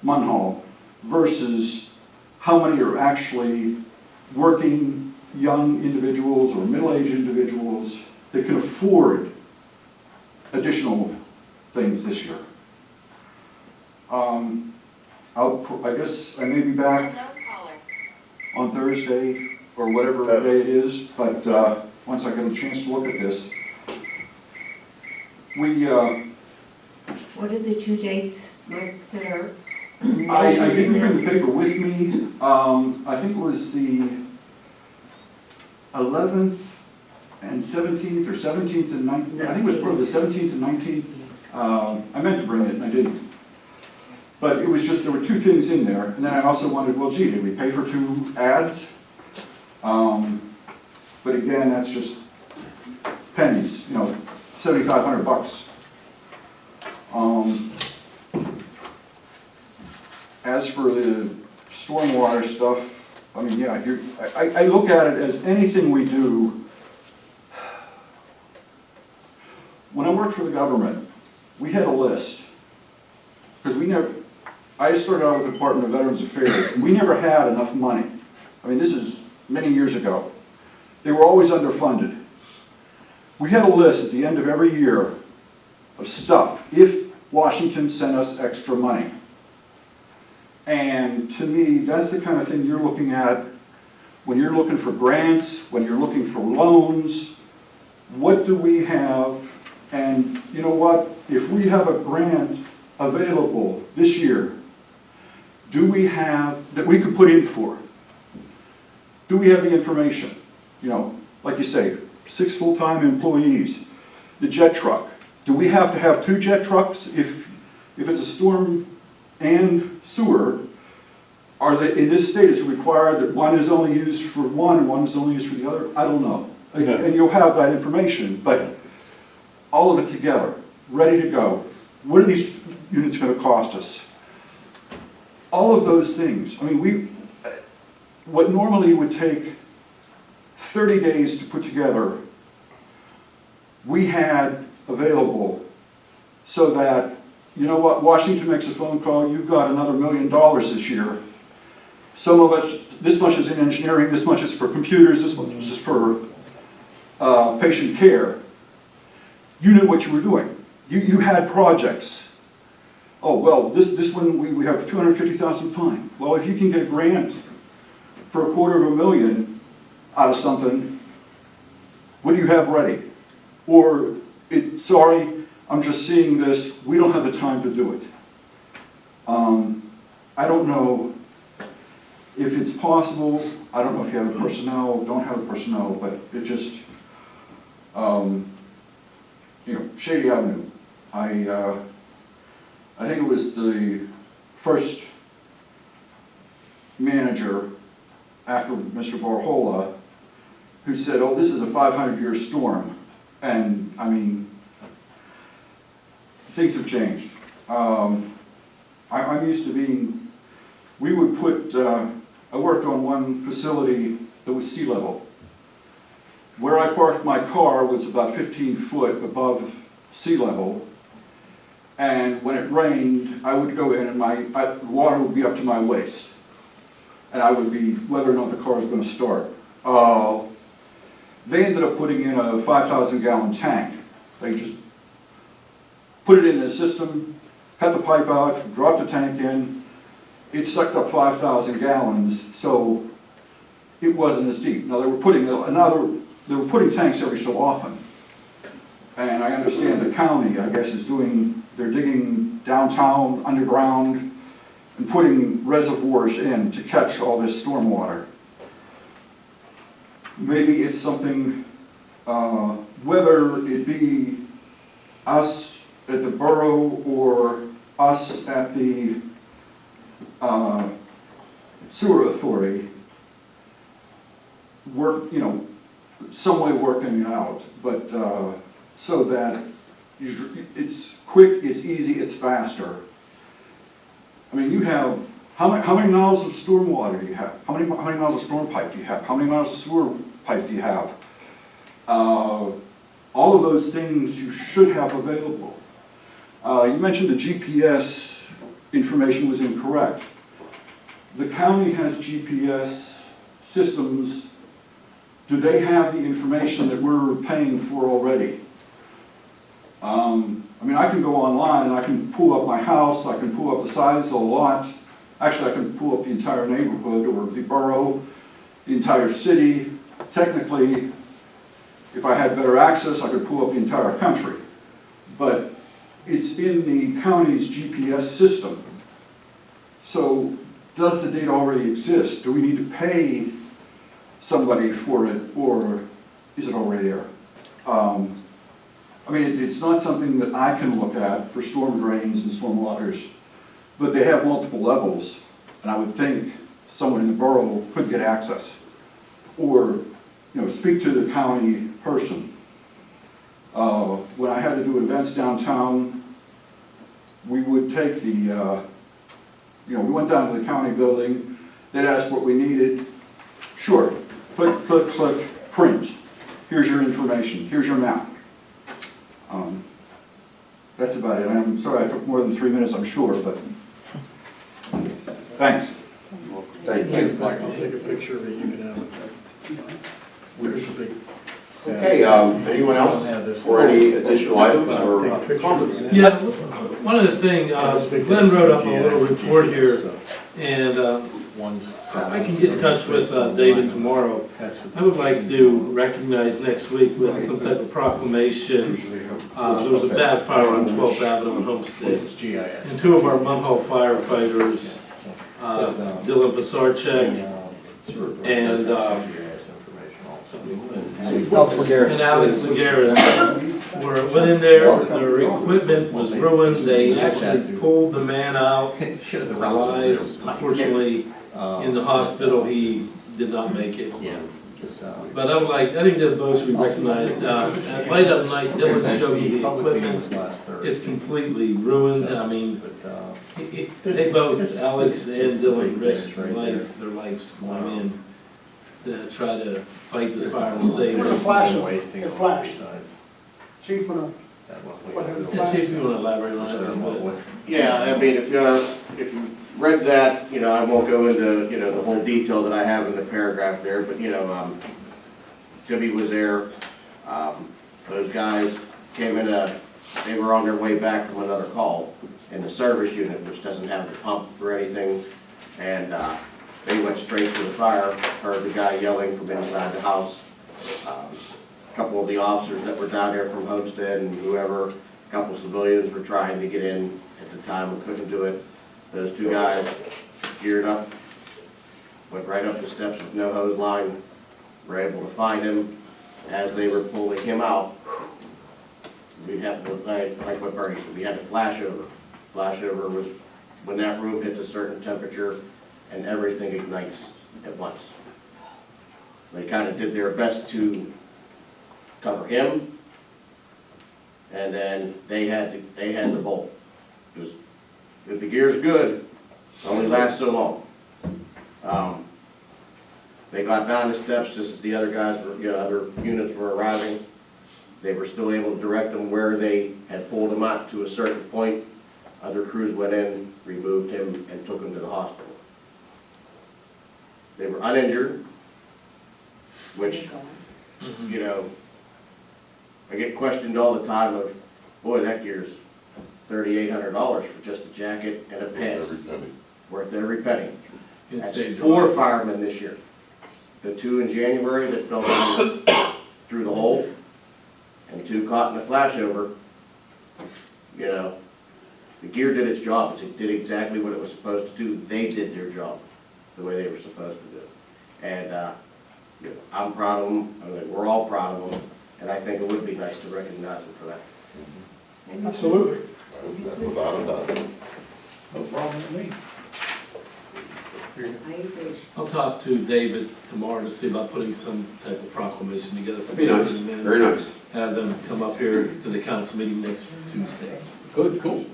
Munhall versus how many are actually working young individuals or middle-aged individuals that can afford additional things this year? I guess I may be back on Thursday or whatever day it is, but once I get a chance to look at this.
What are the two dates, Mike, that are?
I didn't bring the paper with me. I think it was the 11th and 17th, or 17th and 19th. I think it was probably the 17th and 19th. I meant to bring it and I didn't. But it was just, there were two things in there. And then I also wondered, well, gee, did we pay for 2 ads? But again, that's just pennies, you know, $7,500. As for the stormwater stuff, I mean, yeah, I look at it as anything we do. When I worked for the government, we had a list. Because I started out with the Department of Veterans Affairs, and we never had enough money. I mean, this is many years ago. They were always underfunded. We had a list at the end of every year of stuff, if Washington sent us extra money. And to me, that's the kind of thing you're looking at when you're looking for grants, when you're looking for loans. What do we have? And you know what? If we have a grant available this year, do we have, that we could put in for? Do we have the information? You know, like you say, 6 full-time employees, the jet truck. Do we have to have 2 jet trucks if it's a storm and sewer? Are they, in this state, is it required that one is only used for one and one is only used for the other? I don't know.
Yeah.
And you'll have that information, but all of it together, ready to go. What are these units going to cost us? All of those things. I mean, what normally would take 30 days to put together, we had available so that, you know what, Washington makes a phone call, you've got another $1 million this year. Some of it, this much is in engineering, this much is for computers, this much is for patient care. You knew what you were doing. You had projects. Oh, well, this one we have $250,000, fine. Well, if you can get a grant for $250,000 out of something, what do you have ready? Or, sorry, I'm just seeing this, we don't have the time to do it. I don't know if it's possible, I don't know if you have the personnel, don't have the personnel, but it just, you know, Shady Avenue. I think it was the first manager after Mr. Barhola who said, oh, this is a 500-year storm. And I mean, things have changed. I'm used to being, we would put, I worked on one facility that was sea level. Where I parked my car was about 15 foot above sea level. And when it rained, I would go in and the water would be up to my waist. And I would be, whether or not the car was going to start. They ended up putting in a 5,000-gallon tank. They just put it in the system, cut the pipe out, dropped the tank in. It sucked up 5,000 gallons, so it wasn't as deep. Now they were putting tanks every so often. And I understand the county, I guess, they're digging downtown, underground, and putting reservoirs in to catch all this stormwater. Maybe it's something, whether it be us at the borough or us at the sewer authority, work, you know, some way working it out, but so that It's quick, it's easy, it's faster. I mean, you have, how many miles of storm water do you have? How many miles of storm pipe do you have? How many miles of sewer pipe do you have? All of those things you should have available. You mentioned the GPS information was incorrect. The county has GPS systems. Do they have the information that we're paying for already? I mean, I can go online and I can pull up my house, I can pull up the size of the lot. Actually, I can pull up the entire neighborhood or the borough, the entire city. Technically, if I had better access, I could pull up the entire country. But it's in the county's GPS system. So does the data already exist? Do we need to pay somebody for it, or is it already there? I mean, it's not something that I can look at for storm drains and storm waters, but they have multiple levels, and I would think someone in the borough could get access, or speak to the county person. When I had to do events downtown, we would take the, we went down to the county building, they'd ask what we needed. Sure, click, click, click, print. Here's your information, here's your map. That's about it. I'm sorry I took more than 3 minutes, I'm sure, but thanks.
Thank you.
Mike, I'll take a picture of it, you can have it. Where's the big?
Okay, anyone else for any additional items or comments?
Yeah, one of the things, Glenn wrote up a little report here, and I can get in touch with David tomorrow. I would like to recognize next week with some type of proclamation. There was a bad fire on 12th Avenue in Homestead, and two of our Munhall firefighters, Dylan Pasarchek and Alex Lagares went in there. Their equipment was ruined. They actually pulled the man out alive. Unfortunately, in the hospital, he did not make it. But I think that both should be recognized. At Light Up Night, Dylan showed me the equipment. It's completely ruined. I mean, they both, Alex and Dylan, risked their lives going in to try to fight this fire and save
There's a
us.
flash, it flashed. Chief,
Chief, you want to elaborate on that a little bit?
Yeah, I mean, if you read that, I won't go into, the whole detail that I have in the paragraph there, but, Jimmy was there. Those guys came in, they were on their way back from another call in the service unit, which doesn't have the pump or anything, and they went straight to the fire, heard the guy yelling from inside the house. A couple of the officers that were down there from Homestead and whoever, a couple of civilians were trying to get in at the time and couldn't do it. Those two guys geared up, went right up the steps with no hose line, were able to find him. As they were pulling him out, we had to, like what Bernie said, we had to flash over. Flash over was when that room hits a certain temperature and everything ignites at once. They kind of did their best to cover him, and then they had the bolt. Because if the gear's good, it only lasts so long. They got down the steps just as the other guys were, other units were arriving. They were still able to direct them where they had pulled him out to a certain point. Other crews went in, removed him, and took him to the hospital. They were uninjured, which, I get questioned all the time of, boy, that gear's $3,800 for just a jacket and a pants. Worth every penny. That's 4 firemen this year. The 2 in January that fell down through the hole, and 2 caught in the flashover. The gear did its job. It did exactly what it was supposed to do. They did their job the way they were supposed to do. And I'm proud of them. I mean, we're all proud of them. And I think it would be nice to recognize them for that.
Absolutely.
Without a doubt.
No problem with me.
I agree.
I'll talk to David tomorrow to see about putting some type of proclamation together for
That'd be nice,
David and then
very nice.
have them come up here to the council meeting next Tuesday.
Good, cool.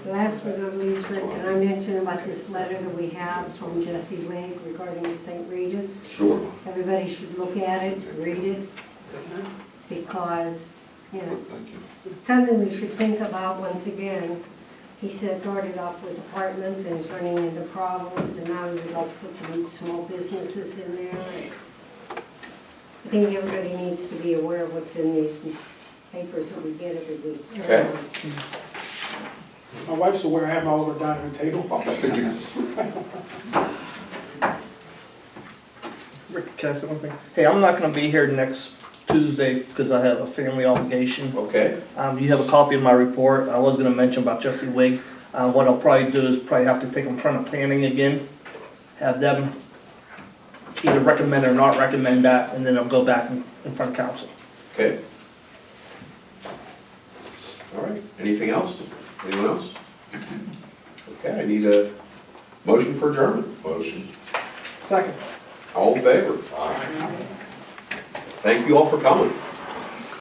Last but not least, Rick, can I mention about this letter that we have from Jesse Wade regarding St. Rita's?
Sure.
Everybody should look at it, read it, because, you know, it's something we should think about once again. He said started off with apartments and is running into problems, and now he would like to put some small businesses in there. I think everybody needs to be aware of what's in these papers that we get every week.
Okay.
My wife's aware I have all over dining room table.
Rick, can I say one thing? Hey, I'm not gonna be here next Tuesday because I have a family obligation.
Okay,
You have a copy of my report. I was gonna mention about Jesse Wig. What I'll probably do is probably have to take him in front of planning again, have them either recommend or not recommend that, and then I'll go back in front of council.
okay. All right, anything else? Anyone else? Okay, I need a motion for adjournment.
Motion.
Second.
All in favor? Thank you all for coming.